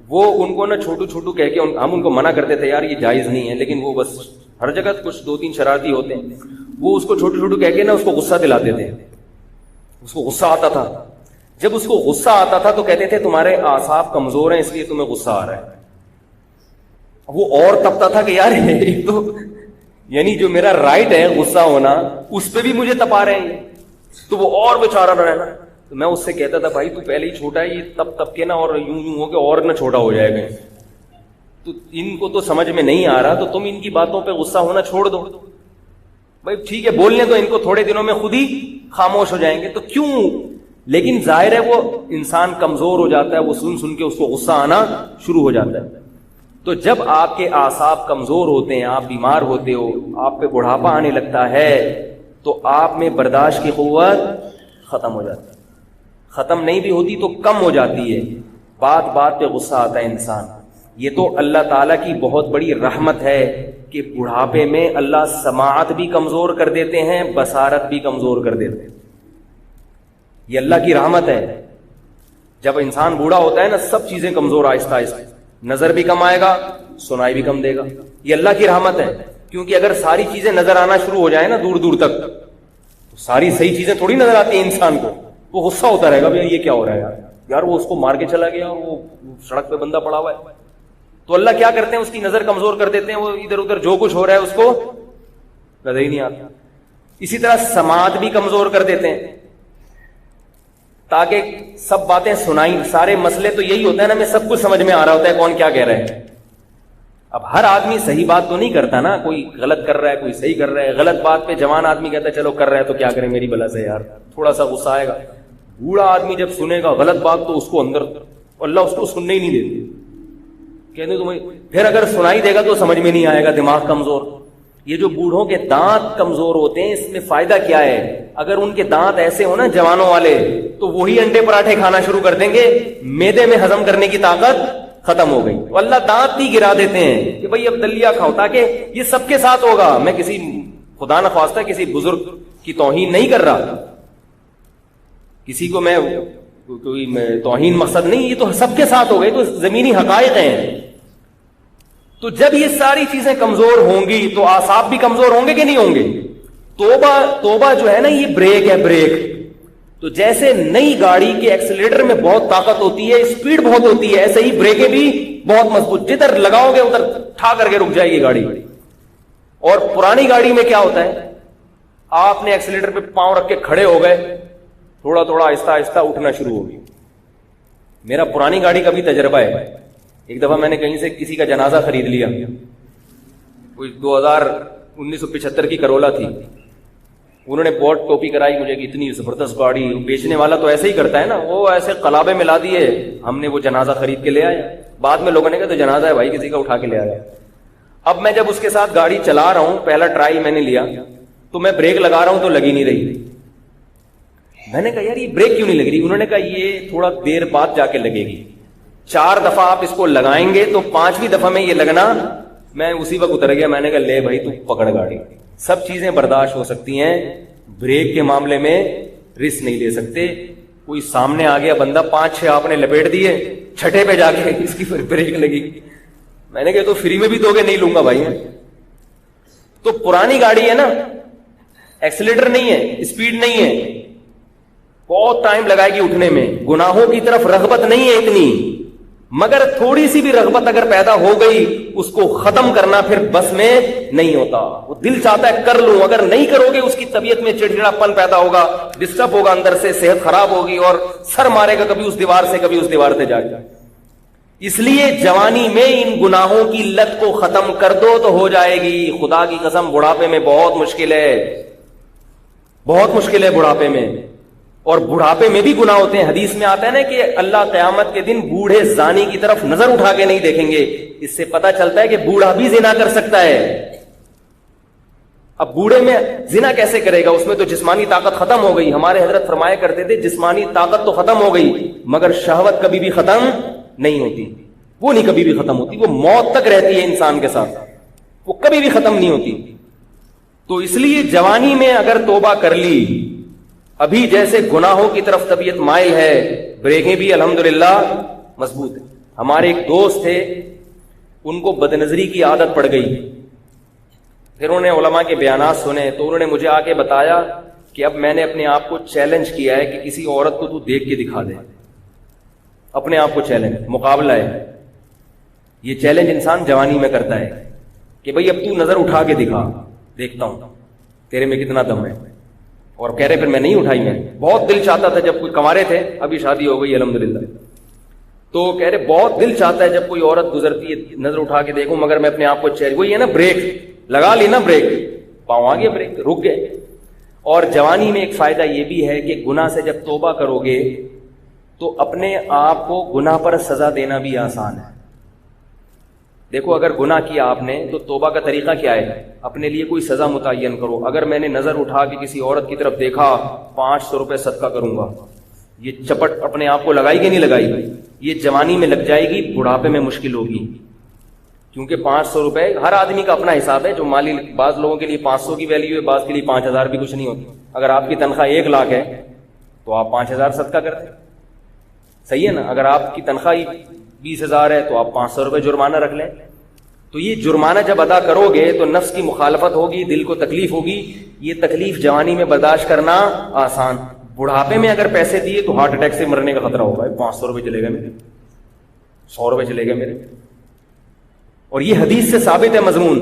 وہ ان کو نا چھوٹو چھوٹو کہہ کے ہم ان کو منع کرتے تھے، یار یہ جائز نہیں ہے، لیکن وہ بس ہر جگہ کچھ 2-3 شرارتی ہوتے ہیں، وہ اس کو چھوٹو چھوٹو کہہ کے نا اس کو غصہ دلاتے تھے۔ اس کو غصہ آتا تھا، جب اس کو غصہ آتا تھا تو کہتے تھے تمہارے اعصاب کمزور ہیں اس لیے تمہیں غصہ آ رہا ہے۔ وہ اور تپتا تھا کہ یار ایک تو یعنی جو میرا رائٹ ہے غصہ ہونا، اس پہ بھی مجھے تپا رہے ہیں، تو وہ اور بیچارہ رہنا۔ تو میں اس سے کہتا تھا بھائی تو پہلے ہی چھوٹا ہے، یہ تپ کے نا اور یوں ہو کے اور نہ چھوٹا ہو جائے گا۔ تو ان کو تو سمجھ میں نہیں آ رہا تو تم ان کی باتوں پہ غصہ ہونا چھوڑ دو. بھائی ٹھیک ہے بولنے تو ان کو، تھوڑے دنوں میں خود ہی خاموش ہو جائیں گے. تو کیوں؟ لیکن ظاہر ہے وہ انسان کمزور ہو جاتا ہے، وہ سن کے اس کو غصہ آنا شروع ہو جاتا ہے. تو جب آپ کے اعصاب کمزور ہوتے ہیں، آپ بیمار ہوتے ہو، آپ پہ بڑھاپا آنے لگتا ہے، تو آپ میں برداشت کی قوت ختم ہو جاتی ہے. ختم نہیں بھی ہوتی تو کم ہو جاتی ہے. بات بات پہ غصہ آتا ہے انسان. یہ تو اللہ تعالیٰ کی بہت بڑی رحمت ہے کہ بڑھاپے میں اللہ سماعت بھی کمزور کر دیتے ہیں، بصارت بھی کمزور کر دیتے ہیں. یہ اللہ کی رحمت ہے. جب انسان بوڑھا ہوتا ہے نا، سب چیزیں کمزور آہستہ آہستہ، نظر بھی کم آئے گا، سنائی بھی کم دے گا. یہ اللہ کی رحمت ہے. کیونکہ اگر ساری چیزیں نظر آنا شروع ہو جائیں نا دور دور تک، تو ساری صحیح چیزیں تھوڑی نظر آتی ہیں انسان کو. وہ غصہ ہوتا رہے گا بھائی یہ کیا ہو رہا ہے یار وہ اس کو مار کے چلا گیا، وہ سڑک پہ بندہ پڑا ہوا ہے. تو اللہ کیا کرتے ہیں، اس کی نظر کمزور کر دیتے ہیں، وہ ادھر ادھر جو کچھ ہو رہا ہے اس کو نظر ہی نہیں آتا. اسی طرح سماعت بھی کمزور کر دیتے ہیں تاکہ سب باتیں سنائیں. سارے مسئلے تو یہی ہوتا ہے نا، میں سب کچھ سمجھ میں آ رہا ہوتا ہے کون کیا کہہ رہا ہے. اب ہر آدمی صحیح بات تو نہیں کرتا نا، کوئی غلط کر رہا ہے، کوئی صحیح کر رہا ہے. غلط بات پہ جوان آدمی کہتا ہے چلو کر رہا ہے تو کیا کریں میری بلا سے یار، تھوڑا سا غصہ آئے گا. بوڑھا آدمی جب سنے گا غلط بات تو اس کو اندر، اللہ اس کو سننے ہی نہیں دیتے. کہتے تمہیں پھر اگر سنائی دے گا تو سمجھ میں نہیں آئے گا، دماغ کمزور. یہ جو بوڑھوں کے دانت کمزور ہوتے ہیں، اس میں فائدہ کیا ہے؟ اگر ان کے دانت ایسے ہو نا جوانوں والے، تو وہی انڈے پراٹھے کھانا شروع کر دیں گے، معدے میں ہضم کرنے کی طاقت ختم ہو گئی. تو اللہ دانت نہیں گرا دیتے ہیں کہ بھائی اب دلیا کھاؤ، تاکہ یہ سب کے ساتھ ہوگا. میں کسی خدا نخواستہ کسی بزرگ کی توہین نہیں کر رہا، کسی کو میں کوئی توہین مقصد نہیں، یہ تو سب کے ساتھ ہو گئے، تو زمینی حقائق ہیں. تو جب یہ ساری چیزیں کمزور ہوں گی تو اعصاب بھی کمزور ہوں گے کہ نہیں ہوں گے؟ توبہ جو ہے نا، یہ بریک ہے، بریک. تو جیسے نئی گاڑی کے ایکسیلیٹر میں بہت طاقت ہوتی ہے، اسپیڈ بہت ہوتی ہے، ایسے ہی بریکیں بھی بہت مضبوط، جدھر لگاؤ گے ادھر ٹھا کر کے رک جائے گی گاڑی. اور پرانی گاڑی میں کیا ہوتا ہے، آپ نے ایکسیلیٹر پہ پاؤں رکھ کے کھڑے ہو گئے، تھوڑا تھوڑا آہستہ آہستہ اٹھنا شروع ہوگی. میرا پرانی گاڑی کا بھی تجربہ ہے. ایک دفعہ میں نے کہیں سے کسی کا جنازہ خرید لیا، کوئی 1975 کی کرولا تھی. انہوں نے بہت ٹوپی کرائی مجھے کہ اتنی زبردست گاڑی. بیچنے والا تو ایسے ہی کرتا ہے نا، وہ ایسے قلابے ملا دیے، ہم نے وہ جنازہ خرید کے لے آئے. بعد میں لوگوں نے کہا تو جنازہ ہے بھائی، کسی کا اٹھا کے لے آیا. اب میں جب اس کے ساتھ گاڑی چلا رہا ہوں، پہلا ٹرائل میں نے لیا، تو میں بریک لگا رہا ہوں تو لگی نہیں رہی. میں نے کہا یار یہ بریک کیوں نہیں لگ رہی؟ انہوں نے کہا یہ تھوڑا دیر بعد جا کے لگے گی، 4 دفعہ آپ اس کو لگائیں گے تو 5ویں دفعہ میں یہ لگنا. میں اسی وقت اتر گیا. میں نے کہا لے بھائی تو پکڑ گاڑی. سب چیزیں برداشت ہو سکتی ہیں، بریک کے معاملے میں رسک نہیں لے سکتے. کوئی سامنے آ گیا بندہ، 5-6 آپ نے لپیٹ دیے، 6ٹھے پہ جا کے اس کی بریک لگی. میں نے کہا تو فری میں بھی دو گے؟ نہیں لوں گا بھائی. تو پرانی گاڑی ہے نا، ایکسیلیٹر نہیں ہے، اسپیڈ نہیں ہے، بہت ٹائم لگائے گی اٹھنے میں. گناہوں کی طرف رغبت نہیں ہے اتنی، مگر تھوڑی سی بھی رغبت اگر پیدا ہو گئی، اس کو ختم کرنا پھر بس میں نہیں ہوتا. وہ دل چاہتا ہے کر لوں، اگر نہیں کرو گے اس کی طبیعت میں چڑچڑاپن پیدا ہوگا، ڈسٹرب ہوگا اندر سے، صحت خراب ہوگی اور سر مارے گا کبھی اس دیوار سے کبھی اس دیوار سے جا کے. اس لیے جوانی میں ان گناہوں کی لت کو ختم کر دو تو ہو جائے گی. خدا کی قسم بڑھاپے میں بہت مشکل ہے، بہت مشکل ہے بڑھاپے میں. اور بڑھاپے میں بھی گناہ ہوتے ہیں. حدیث میں آتا ہے نا کہ اللہ قیامت کے دن بوڑھے زانی کی طرف نظر اٹھا کے نہیں دیکھیں گے. اس سے پتہ چلتا ہے کہ بوڑھا بھی زنا کر سکتا ہے. اب بوڑھے میں زنا کیسے کرے گا؟ اس میں تو جسمانی طاقت ختم ہو گئی. ہمارے حضرت فرمایا کرتے تھے جسمانی طاقت تو ختم ہو گئی مگر شہوت کبھی بھی ختم نہیں ہوتی. وہ نہیں کبھی بھی ختم ہوتی، وہ موت تک رہتی ہے انسان کے ساتھ، وہ کبھی بھی ختم نہیں ہوتی. تو اس لیے جوانی میں اگر توبہ کر لی، ابھی جیسے گناہوں کی طرف طبیعت مائل ہے، بریکیں بھی الحمدللہ مضبوط ہیں. ہمارے ایک دوست تھے، ان کو بدنظری کی عادت پڑ گئی. پھر انہوں نے علماء کے بیانات سنے تو انہوں نے مجھے آ کے بتایا کہ اب میں نے اپنے آپ کو چیلنج کیا ہے کہ کسی عورت کو تو دیکھ کے دکھا دے. اپنے آپ کو چیلنج، مقابلہ ہے. یہ چیلنج انسان جوانی میں کرتا ہے کہ بھئی اب تو نظر اٹھا کے دکھا، دیکھتا ہوں تیرے میں کتنا دم ہے. اور کہہ رہے پھر میں نہیں اٹھائی. میں بہت دل چاہتا تھا جب کوئی کنوارے تھے، ابھی شادی ہو گئی الحمدللہ. تو کہہ رہے بہت دل چاہتا ہے جب کوئی عورت گزرتی ہے نظر اٹھا کے دیکھوں، مگر میں اپنے آپ کو وہی ہے نا بریک لگا لی نا، بریک پاؤں آگے بریک رک گئے. اور جوانی میں ایک فائدہ یہ بھی ہے کہ گناہ سے جب توبہ کرو گے تو اپنے آپ کو گناہ پر سزا دینا بھی آسان ہے. دیکھو اگر گناہ کیا آپ نے تو توبہ کا طریقہ کیا ہے؟ اپنے لیے کوئی سزا متعین کرو. اگر میں نے نظر اٹھا کے کسی عورت کی طرف دیکھا 500 روپے صدقہ کروں گا، یہ چپٹ اپنے آپ کو لگائی کہ نہیں لگائی؟ یہ جوانی میں لگ جائے گی، بڑھاپے میں مشکل ہوگی. کیونکہ 500 روپے ہر آدمی کا اپنا حساب ہے. جو مالی بعض لوگوں کے لیے 500 کی ویلیو ہے، بعض کے لیے 5000 بھی کچھ نہیں ہوتی. اگر آپ کی تنخواہ 1 لاکھ ہے تو آپ 5000 صدقہ کرتے، صحیح ہے نا؟ اگر آپ کی تنخواہ 20,000 ہے تو آپ 500 روپے جرمانہ رکھ لیں. تو یہ جرمانہ جب ادا کرو گے تو نفس کی مخالفت ہوگی، دل کو تکلیف ہوگی. یہ تکلیف جوانی میں برداشت کرنا آسان. بڑھاپے میں اگر پیسے دیے تو ہارٹ اٹیک سے مرنے کا خطرہ ہوگا. 500 روپے چلے گئے میرے، 100 روپے چلے گئے میرے. اور یہ حدیث سے ثابت ہے مضمون.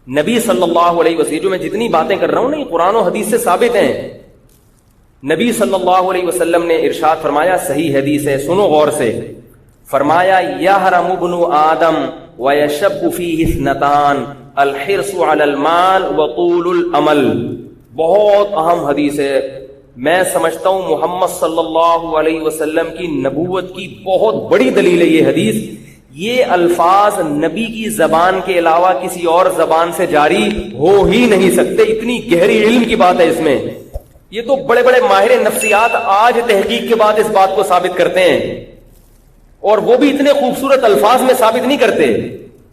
نبی صلی اللہ علیہ وسلم، جو میں جتنی باتیں کر رہا ہوں نا یہ قرآن و حدیث سے ثابت ہیں. نبی صلی اللہ علیہ وسلم نے ارشاد فرمایا، صحیح حدیث ہے، سنو غور سے. فرمایا یحرم ابن آدم ویشب فیہ اثنتان الحرص علی المال وطول الامل. بہت اہم حدیث ہے. میں سمجھتا ہوں محمد صلی اللہ علیہ وسلم کی نبوت کی بہت بڑی دلیل ہے یہ حدیث. یہ الفاظ نبی کی زبان کے علاوہ کسی اور زبان سے جاری ہو ہی نہیں سکتے. اتنی گہری علم کی بات ہے اس میں. یہ تو بڑے بڑے ماہر نفسیات آج تحقیق کے بعد اس بات کو ثابت کرتے ہیں، اور وہ بھی اتنے خوبصورت الفاظ میں ثابت نہیں کرتے.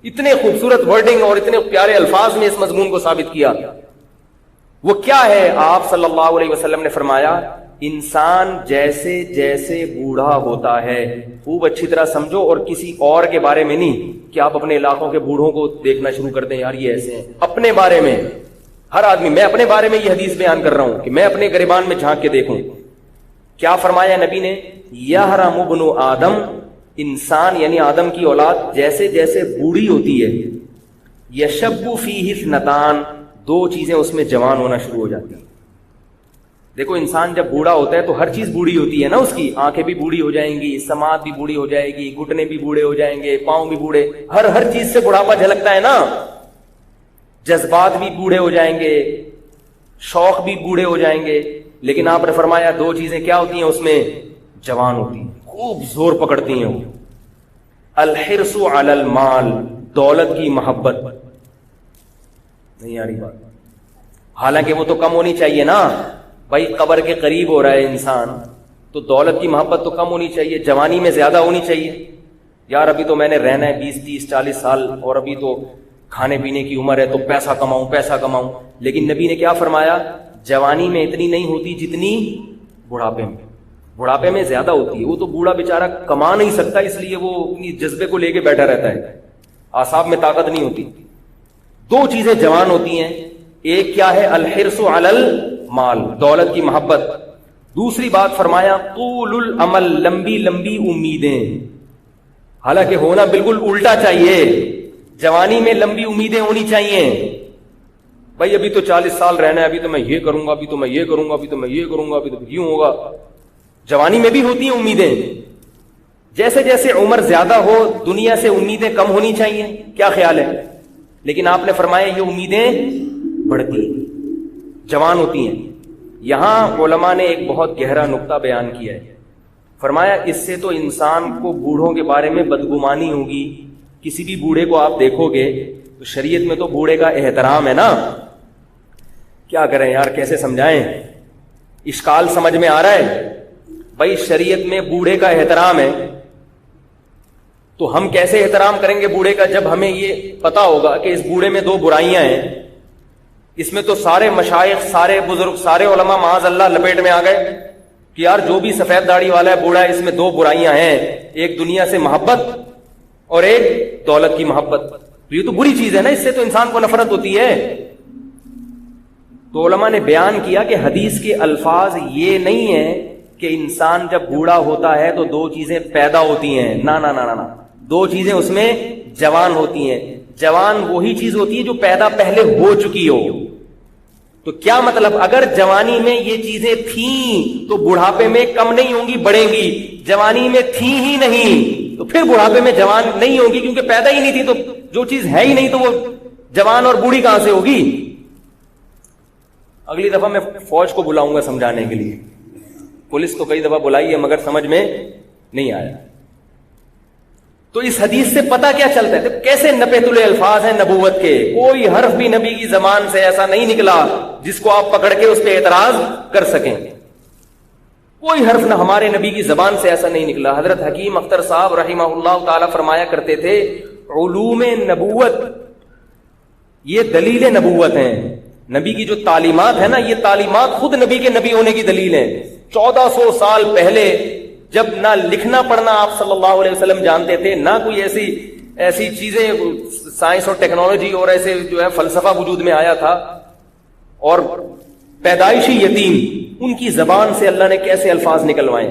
اتنے خوبصورت ورڈنگ اور اتنے پیارے الفاظ میں اس مضمون کو ثابت کیا. وہ کیا ہے؟ آپ صلی اللہ علیہ وسلم نے فرمایا، انسان جیسے جیسے بوڑھا ہوتا ہے، خوب اچھی طرح سمجھو، اور کسی اور کے بارے میں نہیں کہ آپ اپنے علاقوں کے بوڑھوں کو دیکھنا شروع کر دیں، یار یہ ایسے ہیں. اپنے بارے میں ہر آدمی، میں اپنے بارے میں یہ حدیث بیان کر رہا ہوں کہ میں اپنے گریبان میں جھانک کے دیکھوں. کیا فرمایا نبی نے؟ یحرم ابن آدم، انسان یعنی آدم کی اولاد جیسے جیسے بوڑھی ہوتی ہے، یشب فیہ اثنتان، 2 چیزیں اس میں جوان ہونا شروع ہو جاتی ہیں. دیکھو انسان جب بوڑھا ہوتا ہے تو ہر چیز بوڑھی ہوتی ہے نا. اس کی آنکھیں بھی بوڑھی ہو جائیں گی، سماعت بھی بوڑھی ہو جائے گی، گھٹنے بھی بوڑھے ہو جائیں گے، پاؤں بھی بوڑھے، ہر چیز سے بڑھاپا جھلکتا ہے نا. جذبات بھی بوڑھے ہو جائیں گے، شوق بھی بوڑھے ہو جائیں گے. لیکن آپ نے فرمایا 2 چیزیں کیا ہوتی ہیں اس میں؟ جوان ہوتی ہیں، خوب زور پکڑتی ہیں. الحرص علی المال، دولت کی محبت. نہیں آ رہی بات؟ حالانکہ وہ تو کم ہونی چاہیے نا بھائی. قبر کے قریب ہو رہا ہے انسان تو دولت کی محبت تو کم ہونی چاہیے، جوانی میں زیادہ ہونی چاہیے. یار ابھی تو میں نے رہنا ہے 20 30 40 سال، اور ابھی تو کھانے پینے کی عمر ہے تو پیسہ کماؤں پیسہ کماؤں. لیکن نبی نے کیا فرمایا؟ جوانی میں اتنی نہیں ہوتی جتنی بڑھاپے میں. بڑھاپے میں زیادہ ہوتی ہے. وہ تو بوڑھا بیچارہ کما نہیں سکتا، اس لیے وہ اپنی جذبے کو لے کے بیٹھا رہتا ہے، اعصاب میں طاقت نہیں ہوتی. 2 چیزیں جوان ہوتی ہیں. ایک کیا ہے؟ الحرص علی المال، دولت کی محبت. دوسری بات فرمایا طول الامل، لمبی لمبی امیدیں. حالانکہ ہونا بالکل الٹا چاہیے. جوانی میں لمبی امیدیں ہونی چاہیے. بھائی ابھی تو 40 سال رہنا ہے، ابھی تو میں یہ کروں گا، ابھی تو میں یہ کروں گا، ابھی تو میں یہ کروں گا، ابھی تو یوں ہوگا. جوانی میں بھی ہوتی ہیں امیدیں. جیسے جیسے عمر زیادہ ہو دنیا سے امیدیں کم ہونی چاہیے. کیا خیال ہے؟ لیکن آپ نے فرمایا یہ امیدیں بڑھتی ہیں، جوان ہوتی ہیں. یہاں علماء نے ایک بہت گہرا نقطہ بیان کیا ہے. فرمایا اس سے تو انسان کو بوڑھوں کے بارے میں بدگمانی ہوگی. کسی بھی بوڑھے کو آپ دیکھو گے تو شریعت میں تو بوڑھے کا احترام ہے نا. کیا کریں یار، کیسے سمجھائیں؟ اشکال سمجھ میں آ رہا ہے؟ بھائی شریعت میں بوڑھے کا احترام ہے تو ہم کیسے احترام کریں گے بوڑھے کا جب ہمیں یہ پتا ہوگا کہ اس بوڑھے میں 2 برائیاں ہیں. اس میں تو سارے مشائخ، سارے بزرگ، سارے علماء معاذ اللہ لپیٹ میں آ گئے کہ یار جو بھی سفید داڑھی والا ہے بوڑھا ہے، اس میں 2 برائیاں ہیں، ایک دنیا سے محبت اور ایک دولت کی محبت. تو یہ تو بری چیز ہے نا، اس سے تو انسان کو نفرت ہوتی ہے. تو علماء نے بیان کیا کہ حدیث کے الفاظ یہ نہیں ہے کہ انسان جب بوڑھا ہوتا ہے تو 2 چیزیں پیدا ہوتی ہیں. نہ نہ نہ نہ، 2 چیزیں اس میں جوان ہوتی ہیں. جوان وہی چیز ہوتی ہے جو پیدا پہلے ہو چکی ہو. تو کیا مطلب، اگر جوانی میں یہ چیزیں تھیں تو بڑھاپے میں کم نہیں ہوں گی، بڑھیں گی. جوانی میں تھی ہی نہیں تو پھر بڑھاپے میں جوان نہیں ہوگی، کیونکہ پیدا ہی نہیں تھی. تو جو چیز ہے ہی نہیں تو وہ جوان اور بوڑھی کہاں سے ہوگی؟ اگلی دفعہ میں فوج کو بلاؤں گا سمجھانے کے لیے. پولیس تو کئی دفعہ بلائی ہے مگر سمجھ میں نہیں آیا. تو اس حدیث سے پتہ کیا چلتا ہے؟ کیسے نپیتل الفاظ ہیں نبوت کے. کوئی حرف بھی نبی کی زبان سے ایسا نہیں نکلا جس کو آپ پکڑ کے اس پہ اعتراض کر سکیں. کوئی حرف نہ ہمارے نبی کی زبان سے ایسا نہیں نکلا. حضرت حکیم اختر صاحب رحمہ اللہ تعالی فرمایا کرتے تھے علوم نبوت یہ دلیل نبوت ہیں. نبی کی جو تعلیمات ہے نا، یہ تعلیمات خود نبی کے نبی ہونے کی دلیل ہیں. 1400 سال پہلے جب نہ لکھنا پڑھنا آپ صلی اللہ علیہ وسلم جانتے تھے، نہ کوئی ایسی چیزیں سائنس اور ٹیکنالوجی اور ایسے جو ہے فلسفہ وجود میں آیا تھا، اور پیدائشی یتیم ان کی زبان سے اللہ نے کیسے الفاظ نکلوائے.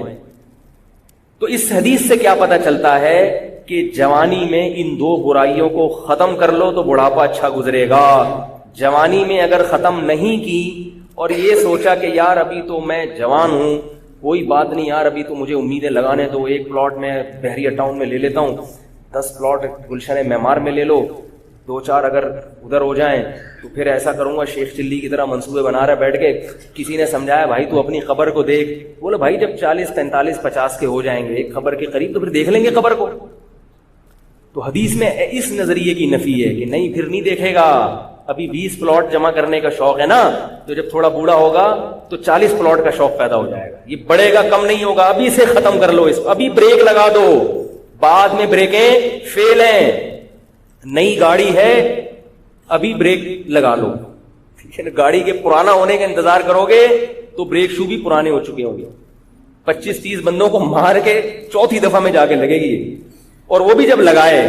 تو اس حدیث سے کیا پتہ چلتا ہے کہ جوانی میں ان دو برائیوں کو ختم کر لو تو بڑھاپا اچھا گزرے گا. جوانی میں اگر ختم نہیں کی اور یہ سوچا کہ یار ابھی تو میں جوان ہوں، کوئی بات نہیں یار، ابھی تو مجھے امیدیں لگانے تو ایک پلاٹ میں بحریہ ٹاؤن میں لے لیتا ہوں، 10 پلاٹ گلشن معمار میں لے لو، 2-4 اگر ادھر ہو جائیں تو پھر ایسا کروں گا. شیخ چلی کی طرح منصوبے بنا رہا بیٹھ کے. کسی نے سمجھایا بھائی تو اپنی قبر کو دیکھ. بولے بھائی جب 40 45 50 کے ہو جائیں گے ایک قبر کے قریب تو پھر دیکھ لیں گے قبر کو. تو حدیث میں اس نظریے کی نفی ہے کہ نہیں پھر نہیں دیکھے گا. ابھی 20 پلاٹ جمع کرنے کا شوق ہے نا، تو جب تھوڑا بوڑھا ہوگا تو 40 پلاٹ کا شوق پیدا ہو جائے گا. یہ بڑھے گا، کم نہیں ہوگا. ابھی سے ختم کر لو اس کو. ابھی بریک لگا دو، بعد میں بریکیں فیل ہیں. نئی گاڑی ہے ابھی بریک لگا لو. گاڑی کے پرانا ہونے کا انتظار کرو گے تو بریک شو بھی پرانے ہو چکے ہوں گے. 25-30 بندوں کو مار کے چوتھی دفعہ میں جا کے لگے گی، اور وہ بھی جب لگائے.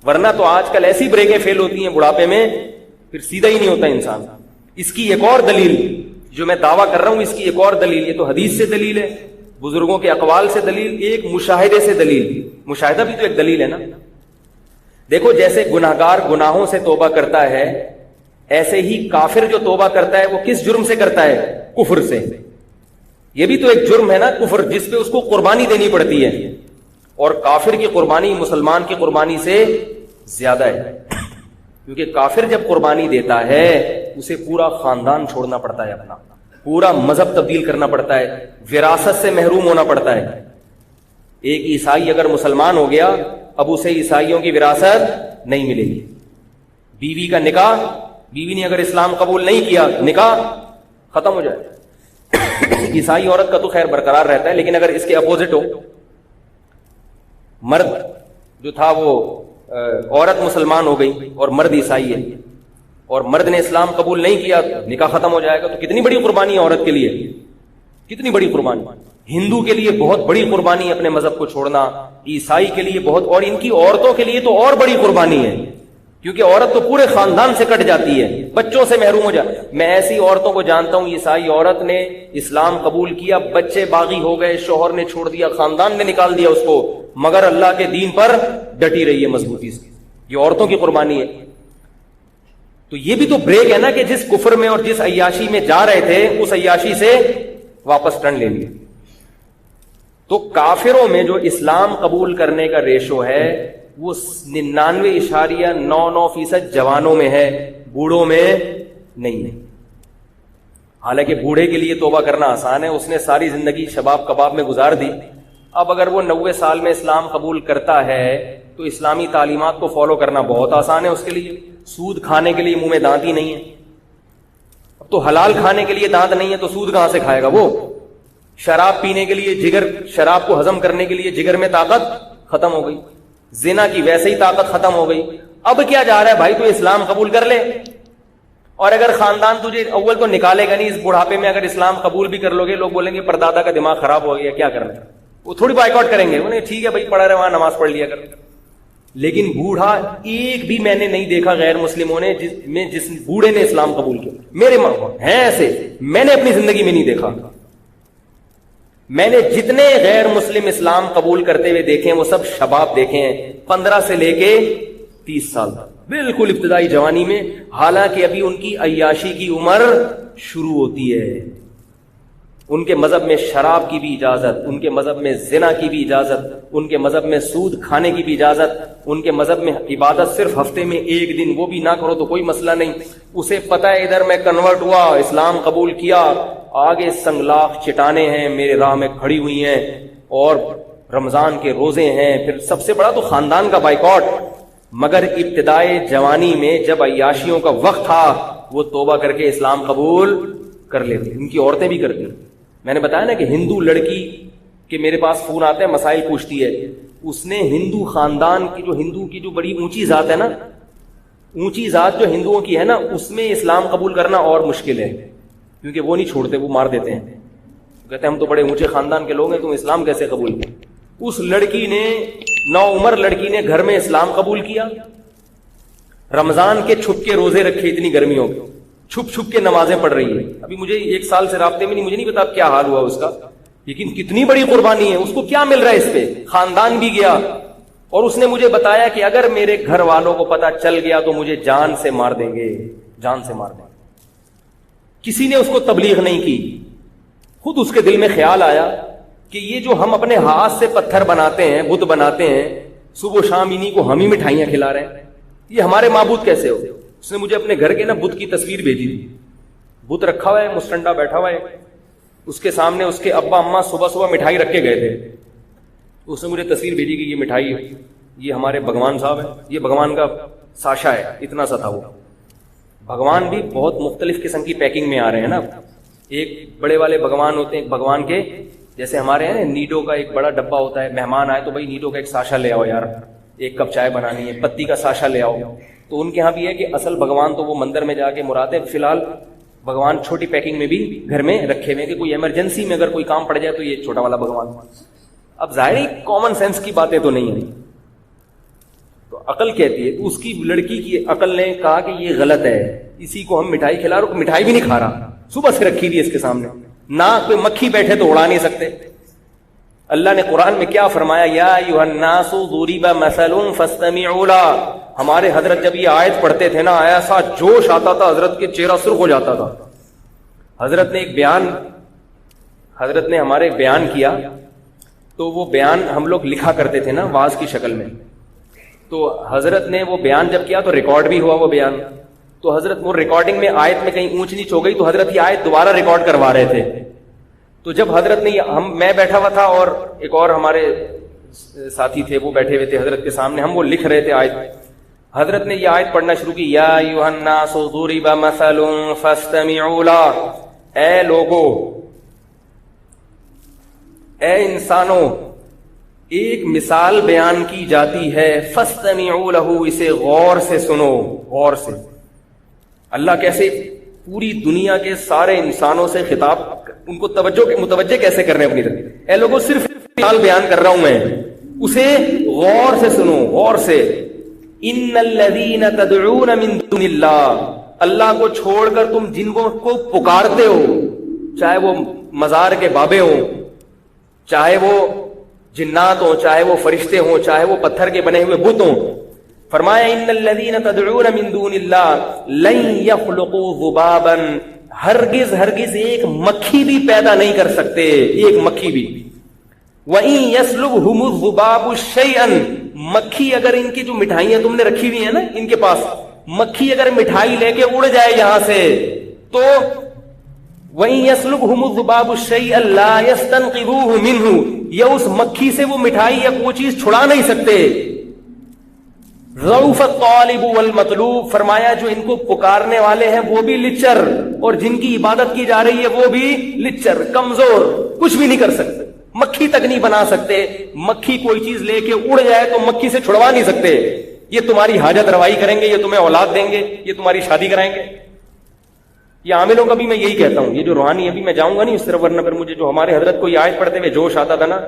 ورنہ تو آج کل ایسی بریکیں فیل ہوتی ہیں بڑھاپے میں پھر سیدھا ہی نہیں ہوتا انسان. اس کی ایک اور دلیل جو میں دعویٰ کر رہا ہوں، اس کی ایک اور دلیل، یہ تو حدیث سے دلیل ہے، بزرگوں کے اقوال سے دلیل، ایک مشاہدے سے دلیل. مشاہدہ بھی تو ایک دلیل ہے نا. دیکھو جیسے گناہگار گناہوں سے توبہ کرتا ہے، ایسے ہی کافر جو توبہ کرتا ہے وہ کس جرم سے کرتا ہے؟ کفر سے. یہ بھی تو ایک جرم ہے نا کفر، جس پہ اس کو قربانی دینی پڑتی ہے. اور کافر کی قربانی مسلمان کی قربانی سے زیادہ ہے، کیونکہ کافر جب قربانی دیتا ہے اسے پورا خاندان چھوڑنا پڑتا ہے، اپنا پورا مذہب تبدیل کرنا پڑتا ہے، وراثت سے محروم ہونا پڑتا ہے. ایک عیسائی اگر مسلمان ہو گیا اب اسے عیسائیوں کی وراثت نہیں ملے گی. بیوی کا نکاح، بیوی نے اگر اسلام قبول نہیں کیا نکاح ختم ہو جائے. عیسائی عورت کا تو خیر برقرار رہتا ہے، لیکن اگر اس کے اپوزٹ ہو، مرد جو تھا وہ عورت مسلمان ہو گئی اور مرد عیسائی ہے، اور مرد نے اسلام قبول نہیں کیا، نکاح ختم ہو جائے گا. تو کتنی بڑی قربانی ہے عورت کے لیے، کتنی بڑی قربانی. ہندو کے لیے بہت بڑی قربانی ہے اپنے مذہب کو چھوڑنا، عیسائی کے لیے بہت، اور ان کی عورتوں کے لیے تو اور بڑی قربانی ہے، کیونکہ عورت تو پورے خاندان سے کٹ جاتی ہے، بچوں سے محروم ہو جائے. میں ایسی عورتوں کو جانتا ہوں، عیسائی عورت نے اسلام قبول کیا، بچے باغی ہو گئے، شوہر نے چھوڑ دیا، خاندان نے نکال دیا اس کو، مگر اللہ کے دین پر ڈٹی رہی ہے مضبوطی سے. یہ عورتوں کی قربانی ہے. تو یہ بھی تو بریک ہے نا کہ جس کفر میں اور جس عیاشی میں جا رہے تھے اس عیاشی سے واپس ٹرن لے لیا. تو کافروں میں جو اسلام قبول کرنے کا ریشو ہے وہ 99.99% جوانوں میں ہے، بوڑھوں میں نہیں ہے. حالانکہ بوڑھے کے لیے توبہ کرنا آسان ہے، اس نے ساری زندگی شباب کباب میں گزار دی. اب اگر وہ 90 سال میں اسلام قبول کرتا ہے تو اسلامی تعلیمات کو فالو کرنا بہت آسان ہے اس کے لیے. سود کھانے کے لیے منہ میں دانت ہی نہیں ہے. اب تو حلال کھانے کے لیے دانت نہیں ہے تو سود کہاں سے کھائے گا وہ. شراب پینے کے لیے جگر، شراب کو ہضم کرنے کے لیے جگر میں طاقت ختم ہو گئی. زنا کی ویسے ہی طاقت ختم ہو گئی. اب کیا جا رہا ہے بھائی، تو اسلام قبول کر لے، اور اگر خاندان تجھے اول تو نکالے گا نہیں، اس بڑھاپے میں اگر اسلام قبول بھی کر لو گے لوگ بولیں گے پردادا کا دماغ خراب ہو گیا، کیا کرنا. وہ تھوڑی بائیکاٹ کریں گے، انہیں ٹھیک ہے بھائی پڑھا رہے وہاں نماز پڑھ لیا کر. لیکن بوڑھا ایک بھی میں نے نہیں دیکھا غیر مسلموں نے جس بوڑھے نے اسلام قبول کیا. میرے ماں ہیں ایسے، میں نے اپنی زندگی میں نہیں دیکھا. میں نے جتنے غیر مسلم اسلام قبول کرتے ہوئے دیکھے ہیں وہ سب شباب دیکھے ہیں، 15 سے لے کے 30 سال تک. بالکل ابتدائی جوانی میں، حالانکہ ابھی ان کی عیاشی کی عمر شروع ہوتی ہے. ان کے مذہب میں شراب کی بھی اجازت، ان کے مذہب میں زنا کی بھی اجازت، ان کے مذہب میں سود کھانے کی بھی اجازت، ان کے مذہب میں عبادت صرف ہفتے میں ایک دن، وہ بھی نہ کرو تو کوئی مسئلہ نہیں. اسے پتہ ہے ادھر میں کنورٹ ہوا، اسلام قبول کیا، آگے سنگلاخ چٹانیں ہیں میرے راہ میں کھڑی ہوئی ہیں، اور رمضان کے روزے ہیں، پھر سب سے بڑا تو خاندان کا بائیکاٹ. مگر ابتدائے جوانی میں جب عیاشیوں کا وقت تھا، وہ توبہ کر کے اسلام قبول کر لیتے. ان کی عورتیں بھی کرتی. میں نے بتایا نا کہ ہندو لڑکی کہ میرے پاس فون آتا ہے، مسائل پوچھتی ہے. اس نے ہندو خاندان کی ہندو کی جو بڑی اونچی ذات ہے نا، اونچی ذات جو ہندوؤں کی ہے نا، اس میں اسلام قبول کرنا اور مشکل ہے، کیونکہ وہ نہیں چھوڑتے، وہ مار دیتے ہیں. کہتے ہیں ہم تو بڑے اونچے خاندان کے لوگ ہیں، تم اسلام کیسے قبول کر؟ اس لڑکی نے، نوعمر لڑکی نے گھر میں اسلام قبول کیا، رمضان کے چھپ کے روزے رکھے، اتنی گرمیوں کے چھپ چھپ کے نمازیں پڑھ رہی ہے. ابھی مجھے 1 سال سے رابطے میں نہیں، مجھے نہیں پتا کیا حال ہوا اس کا، لیکن کتنی بڑی قربانی ہے. اس کو کیا مل رہا ہے اس پہ؟ خاندان بھی گیا. اور اس نے مجھے بتایا کہ اگر میرے گھر والوں کو پتا چل گیا تو مجھے جان سے مار دیں گے، جان سے مار دیں گے. کسی نے اس کو تبلیغ نہیں کی. خود اس کے دل میں خیال آیا کہ یہ جو ہم اپنے ہاتھ سے پتھر بناتے ہیں، بت بناتے ہیں، صبح و شام انہی کو ہم ہی مٹھائیاں کھلا رہے ہیں، یہ ہمارے معبود کیسے ہو؟ اس نے مجھے اپنے گھر کے نا بت کی تصویر بھیجی. بت رکھا ہوا ہے، مستنڈا بیٹھا ہوا ہے، اس کے سامنے اس کے ابا اماں صبح صبح مٹھائی رکھ کے گئے تھے. اس نے مجھے تصویر بھیجی کہ یہ مٹھائی، یہ ہمارے بھگوان صاحب ہے، یہ بھگوان کا ساشا ہے، اتنا سا تھا وہ. بھگوان بھی بہت مختلف قسم کی پیکنگ میں آ رہے ہیں نا. ایک بڑے والے بھگوان ہوتے ہیں، بھگوان کے جیسے ہمارے ہیں نیڈو کا ایک بڑا ڈبہ ہوتا ہے، مہمان آئے تو بھائی نیڈو کا ایک ساشا لے آؤ یار، 1 کپ چائے بنانی ہے، پتی کا ساشا لے آؤ. تو ان کے ہاں بھی ہے کہ اصل بھگوان تو وہ مندر میں جا کے مراد ہے، فی الحال بھگوان چھوٹی پیکنگ میں بھی گھر میں رکھے ہوئے کہ کوئی ایمرجنسی میں اگر کوئی کام پڑ جائے تو یہ چھوٹا والا بھگوان. اب ظاہری کامن سینس کی باتیں تو نہیں ہیں، تو عقل کہتی ہے. تو اس کی لڑکی کی عقل نے کہا کہ یہ غلط ہے، اسی کو ہم مٹھائی کھلا رہے، مٹھائی بھی نہیں کھا رہا، صبح سے رکھی ہوئی اس کے سامنے، نہ کوئی مکھی بیٹھے تو اڑا نہیں سکتے. اللہ نے قرآن میں کیا فرمایا؟ یا ایھا الناس ضرب مثل فاستمعوا له. ہمارے حضرت جب یہ آیت پڑھتے تھے نا، ایسا جوش آتا تھا، حضرت کے چہرہ سرخ ہو جاتا تھا. حضرت نے ایک بیان، حضرت نے ہمارے بیان کیا، تو وہ بیان ہم لوگ لکھا کرتے تھے نا واعظ کی شکل میں. تو حضرت نے وہ بیان جب کیا تو ریکارڈ بھی ہوا وہ بیان. تو حضرت وہ ریکارڈنگ میں آیت میں کہیں اونچ نیچ ہو گئی تو حضرت یہ آیت دوبارہ ریکارڈ کروا رہے تھے. تو جب حضرت نے میں بیٹھا ہوا تھا اور ایک اور ہمارے ساتھی تھے، وہ بیٹھے ہوئے تھے حضرت کے سامنے، ہم وہ لکھ رہے تھے آیت. حضرت نے یہ آیت پڑھنا شروع کی، یا ایھا الناس ضرب مثل فاستمعوا له. اے لوگو، اے انسانوں، ایک مثال بیان کی جاتی ہے، فاستمعوا له، اسے غور سے سنو، غور سے. اللہ کیسے پوری دنیا کے سارے انسانوں سے خطاب، ان کو متوجہ کیسے کر رہے ہیں اپنی طرف. اے لوگوں، صرف مثال بیان کر رہا ہوں میں، اسے غور سے سنو، غور سے. ان الذین تدعون من دون اللہ، اللہ کو چھوڑ کر تم جن کو پکارتے ہو، چاہے وہ مزار کے بابے ہوں، چاہے وہ جنات ہوں، چاہے وہ فرشتے ہوں، چاہے وہ پتھر کے بنے ہوئے بت ہوں. فرمایا ان الذین تدعون من دون اللہ لن یخلقوا ذبابا، ہرگز ہرگز ایک مکھی بھی پیدا نہیں کر سکتے، ایک مکھی بھی. وَإِن يَسْلُبْهُمُ الذُّبَابُ شَيْئًا، مکھی اگر ان کی جو مٹھائیاں تم نے رکھی ہوئی ہیں نا ان کے پاس، مکھی اگر مٹھائی لے کے اڑ جائے یہاں سے تو وَإِن يَسْلُبْهُمُ الذُّبَابُ شَيْئًا لَا يَسْتَنقِذُوهُ مِنْهُ، یا اس مکھی سے وہ مٹھائی یا کوئی چیز چھڑا نہیں سکتے. ضعف الطالب والمطلوب، فرمایا جو ان کو پکارنے والے ہیں وہ بھی لچر، اور جن کی عبادت کی جا رہی ہے وہ بھی لچر، کمزور، کچھ بھی نہیں کر سکتے، مکھی تک نہیں بنا سکتے. مکھی کوئی چیز لے کے اڑ جائے تو مکھی سے چھڑوا نہیں سکتے. یہ تمہاری حاجت روائی کریں گے، یہ تمہیں اولاد دیں گے، یہ تمہاری شادی کرائیں گے. یہ عاملوں کا بھی میں یہی کہتا ہوں، یہ جو روحانی ابھی میں جاؤں گا نہیں اس طرف، ورنہ پھر مجھے جو ہمارے حضرت کو یہ آیت پڑھتے ہوئے جوش آتا تھا نا،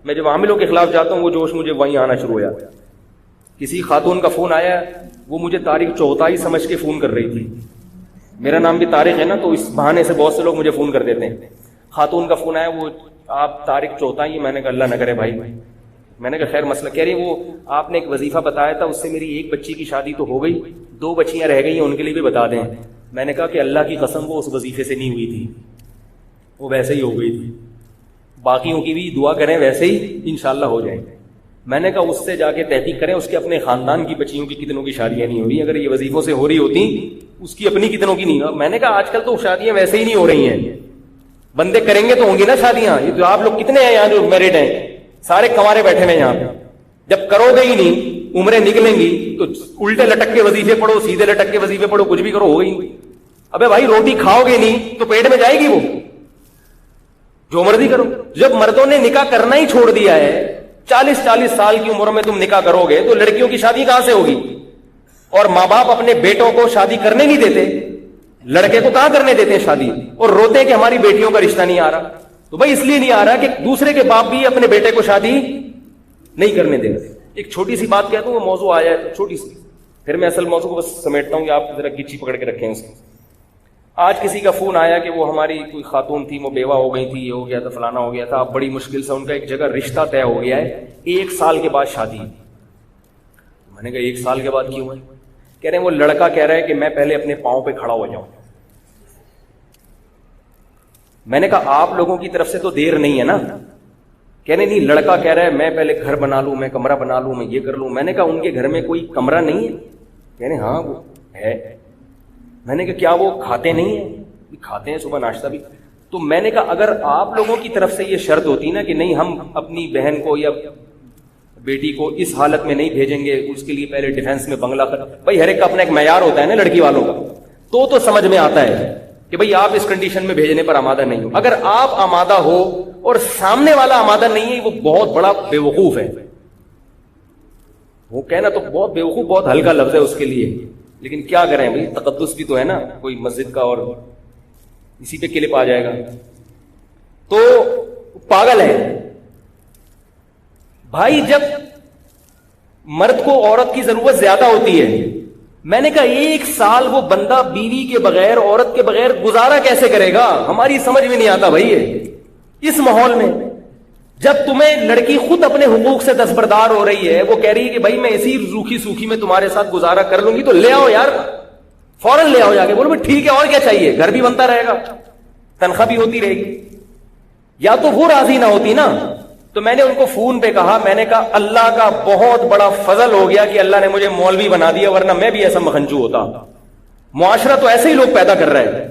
میں جب عاملوں کے خلاف جاتا ہوں وہ جوش مجھے وہیں آنا شروع ہو جاتا ہے. کسی خاتون کا فون آیا، وہ مجھے طارق چوہتائی سمجھ کے فون کر رہی تھی. میرا نام بھی طارق ہے نا، تو اس بہانے سے بہت سے لوگ مجھے فون کر دیتے ہیں. خاتون کا فون آیا، وہ آپ طارق چوہتائی؟ میں نے کہا اللہ نہ کرے بھائی، میں نے کہا خیر مسئلہ، کہہ رہی وہ آپ نے ایک وظیفہ بتایا تھا، اس سے میری ایک بچی کی شادی تو ہو گئی، 2 بچیاں رہ گئی ہیں، ان کے لیے بھی بتا دیں۔ میں نے کہا کہ اللہ کی قسم وہ اس وظیفے سے نہیں ہوئی تھی، وہ ویسے ہی ہو گئی تھی، باقیوں کی بھی دعا کریں ویسے ہی انشاءاللہ ہو جائیں گے۔ میں نے کہا اس سے جا کے تحقیق کریں اس کے اپنے خاندان کی بچیوں کی کتنوں کی شادیاں نہیں ہوئی، اگر یہ وظیفوں سے ہو رہی ہوتی اس کی اپنی کتنوں کی نہیں۔ میں نے کہا آج کل تو شادیاں ویسے ہی نہیں ہو رہی ہیں، بندے کریں گے تو ہوں گی نا شادیاں۔ یہ تو آپ لوگ کتنے ہیں یہاں جو میرڈ ہیں، سارے کنوارے بیٹھے ہوئے یہاں پہ، جب کرو گے ہی نہیں، عمریں نکلیں گی تو الٹے لٹک کے وظیفے پڑھو، سیدھے لٹک کے وظیفے پڑھو، کچھ بھی کرو ہو گئی نہیں۔ ابے بھائی روٹی کھاؤ گے نہیں تو پیٹ میں جائے گی، وہ جو مرضی کرو۔ جب مردوں نے نکاح کرنا ہی چھوڑ دیا ہے، 40 سال کی عمر میں تم نکاح کرو گے تو لڑکیوں کی شادی کہاں سے ہوگی؟ اور ماں باپ اپنے بیٹوں کو شادی کرنے نہیں دیتے، لڑکے کو کہاں کرنے دیتے ہیں شادی، اور روتے کہ ہماری بیٹیوں کا رشتہ نہیں آ رہا۔ تو بھائی اس لیے نہیں آ رہا کہ دوسرے کے باپ بھی اپنے بیٹے کو شادی نہیں کرنے دیں۔ ایک چھوٹی سی بات کہتا ہوں، وہ موضوع آیا ہے چھوٹی سی، پھر میں اصل موضوع کو بس سمیٹتا ہوں کہ آپ ذرا گچی پکڑ کے رکھیں اس کو۔ آج کسی کا فون آیا کہ وہ ہماری کوئی خاتون تھی، وہ بیوہ ہو گئی تھی، یہ ہو گیا تھا، فلانا ہو گیا تھا، اب بڑی مشکل سے ان کا ایک جگہ رشتہ طے ہو گیا ہے، 1 سال کے بعد شادی۔ میں نے کہا 1 سال کے بعد کیوں ہے؟ کہہ رہے ہیں وہ لڑکا کہہ رہا ہے کہ میں پہلے اپنے پاؤں پہ کھڑا ہو جاؤں۔ میں نے کہا آپ لوگوں کی طرف سے تو دیر نہیں ہے نا؟ کہہ رہے نہیں، لڑکا کہہ رہا ہے میں پہلے گھر بنا لوں، میں کمرہ بنا لوں، میں یہ کر لوں۔ میں نے کہا ان کے گھر میں کوئی کمرہ نہیں ہے؟ کہہ رہے ہاں وہ ہے۔ میں نے کہا کیا وہ کھاتے نہیں ہیں؟ کھاتے ہیں، صبح ناشتہ بھی۔ تو میں نے کہا اگر آپ لوگوں کی طرف سے یہ شرط ہوتی نا کہ نہیں ہم اپنی بہن کو یا بیٹی کو اس حالت میں نہیں بھیجیں گے، اس کے لیے پہلے ڈیفینس میں بنگلہ بھائی ہر ایک کا اپنا ایک معیار ہوتا ہے نا لڑکی والوں کا، تو سمجھ میں آتا ہے کہ بھئی آپ اس کنڈیشن میں بھیجنے پر آمادہ نہیں ہو۔ اگر آپ آمادہ ہو اور سامنے والا آمادہ نہیں ہے، وہ بہت بڑا بے وقوف ہے۔ وہ کہنا تو بہت بے وقوف بہت ہلکا لفظ ہے اس کے لیے، لیکن کیا کریں بھئی تقدس بھی تو ہے نا، کوئی مسجد کا اور اسی پہ کلپ آ جائے گا تو پاگل ہے بھائی۔ جب مرد کو عورت کی ضرورت زیادہ ہوتی ہے، میں نے کہا 1 سال وہ بندہ بیوی کے بغیر، عورت کے بغیر گزارا کیسے کرے گا؟ ہماری سمجھ میں نہیں آتا بھائی اس ماحول میں۔ جب تمہیں لڑکی خود اپنے حقوق سے دستبردار ہو رہی ہے، وہ کہہ رہی ہے کہ بھائی میں اسی روکھی سوکھی میں تمہارے ساتھ گزارا کر لوں گی، تو لے آؤ یار، فوراً لے آؤ جا کے، بولو ٹھیک ہے اور کیا چاہیے، گھر بھی بنتا رہے گا، تنخواہ بھی ہوتی رہے گی۔ یا تو وہ راضی نہ ہوتی نا، تو میں نے ان کو فون پہ کہا، میں نے کہا اللہ کا بہت بڑا فضل ہو گیا کہ اللہ نے مجھے مولوی بنا دیا، ورنہ میں بھی ایسا مکھنچو ہوتا۔ معاشرہ تو ایسے ہی لوگ پیدا کر رہے ہیں۔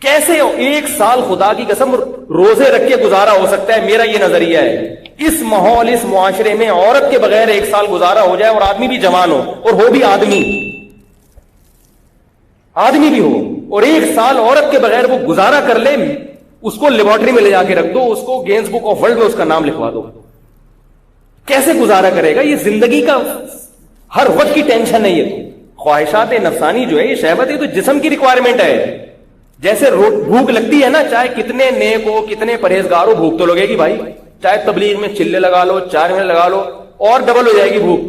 کیسے 1 سال خدا کی قسم روزے رکھ کے گزارا ہو سکتا ہے؟ میرا یہ نظریہ ہے اس ماحول، اس معاشرے میں عورت کے بغیر 1 سال گزارا ہو جائے، اور آدمی بھی جوان ہو، اور ہو بھی آدمی بھی ہو، اور 1 سال عورت کے بغیر وہ گزارا کر لے، اس کو لیبارٹری میں لے جا کے رکھ دو، اس کو گینز بک آف ورلڈ میں اس کا نام لکھوا دو، کیسے گزارا کرے گا؟ یہ زندگی کا ہر وقت کی ٹینشن ہے۔ یہ خواہشات نفسانی جو ہے، یہ شہوت ہے، تو جسم کی ریکوائرمنٹ ہے۔ جیسے بھوک لگتی ہے نا، چاہے کتنے نیک ہو، کتنے پرہیزگار ہو، بھوک تو لگے گی بھائی۔ چاہے تبلیغ میں چلے لگا لو، 4 مہینے لگا لو، اور ڈبل ہو جائے گی بھوک۔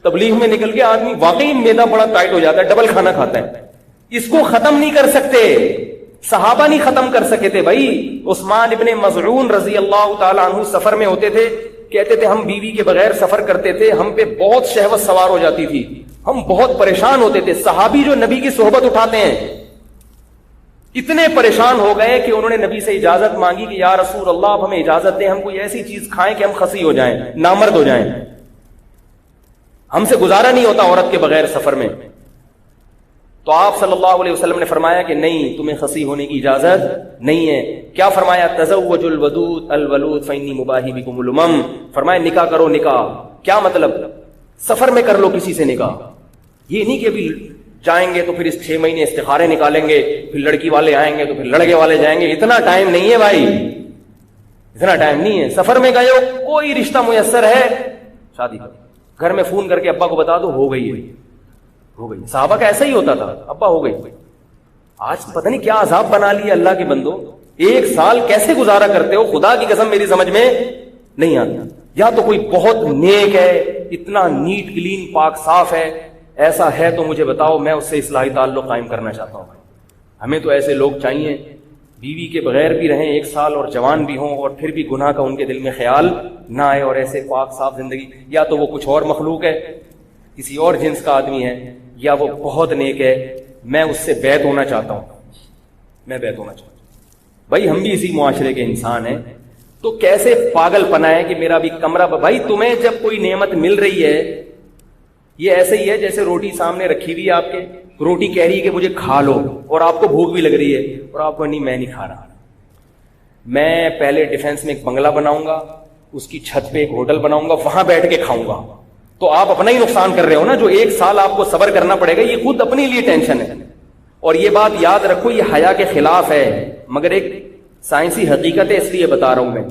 تبلیغ میں نکل کے آدمی واقعی میدا بڑا ٹائٹ ہو جاتا ہے، ڈبل کھانا کھاتا ہے۔ اس کو ختم نہیں کر سکتے، صحابہ نہیں ختم کر سکے تھے بھائی۔ عثمان ابن مظعون رضی اللہ تعالی عنہ سفر میں ہوتے تھے، کہتے تھے ہم بیوی کے بغیر سفر کرتے تھے، ہم پہ بہت شہوت سوار ہو جاتی تھی، ہم بہت پریشان ہوتے تھے۔ صحابی جو نبی کی صحبت اٹھاتے ہیں، اتنے پریشان ہو گئے کہ انہوں نے نبی سے اجازت مانگی کہ یا رسول اللہ آپ ہمیں اجازت دیں، ہم کوئی ایسی چیز کھائیں کہ ہم خسی ہو جائیں، نامرد ہو جائیں، ہم سے گزارا نہیں ہوتا عورت کے بغیر سفر میں۔ تو آپ صلی اللہ علیہ وسلم نے فرمایا کہ نہیں، تمہیں خسی ہونے کی اجازت نہیں ہے۔ کیا فرمایا؟ تزوج الودود الولود فانی مباہی بکم الامم، فرمایا نکاح کرو۔ نکاح کیا مطلب؟ سفر میں کر لو کسی سے نکاح، یہ نہیں کہ ابھی جائیں گے تو پھر اس 6 مہینے استخارے نکالیں گے، پھر لڑکی والے آئیں گے تو پھر لڑکے والے جائیں گے۔ اتنا ٹائم نہیں ہے بھائی، اتنا ٹائم نہیں ہے۔ سفر میں گئے ہو، کوئی رشتہ میسر ہے، شادی کرو، گھر میں فون کر کے ابا کو بتا دو ہو گئی ہے، ہو گئی۔ صحابہ کا ایسا ہی ہوتا تھا، ابا ہو گئی۔ آج پتہ نہیں کیا عذاب بنا لیا اللہ کے بندو، 1 سال کیسے گزارا کرتے ہو؟ خدا کی قسم میری سمجھ میں نہیں آتا۔ یا تو کوئی بہت نیک ہے، اتنا نیٹ کلین پاک صاف ہے، ایسا ہے تو مجھے بتاؤ، میں اس سے اصلاحی تعلق قائم کرنا چاہتا ہوں۔ ہمیں تو ایسے لوگ چاہیے بیوی کے بغیر بھی رہیں 1 سال اور جوان بھی ہوں اور پھر بھی گناہ کا ان کے دل میں خیال نہ آئے اور ایسے پاک صاف زندگی، یا تو وہ کچھ اور مخلوق ہے، کسی اور جنس کا آدمی ہے، یا وہ بہت نیک ہے، میں اس سے بیعت ہونا چاہتا ہوں، میں بیعت ہونا چاہتا ہوں۔ بھائی ہم بھی اسی معاشرے کے انسان ہیں، تو کیسے پاگل پنا ہے کہ میرا بھی کمرہ، بھائی تمہیں جب کوئی نعمت مل رہی ہے، یہ ایسے ہی ہے جیسے روٹی سامنے رکھی ہوئی ہے آپ کے، روٹی کہہ رہی ہے کہ مجھے کھا لو، اور آپ کو بھوک بھی لگ رہی ہے، اور آپ کو نہیں میں نہیں کھا رہا، میں پہلے ڈیفینس میں ایک بنگلہ بناؤں گا، اس کی چھت پہ ایک ہوٹل بناؤں گا، وہاں بیٹھ کے کھاؤں گا۔ تو آپ اپنا ہی نقصان کر رہے ہو نا، جو 1 سال آپ کو صبر کرنا پڑے گا یہ خود اپنے لیے ٹینشن ہے۔ اور یہ بات یاد رکھو، یہ حیا کے خلاف ہے، مگر ایک سائنسی حقیقت ہے، اس لیے بتا رہا ہوں میں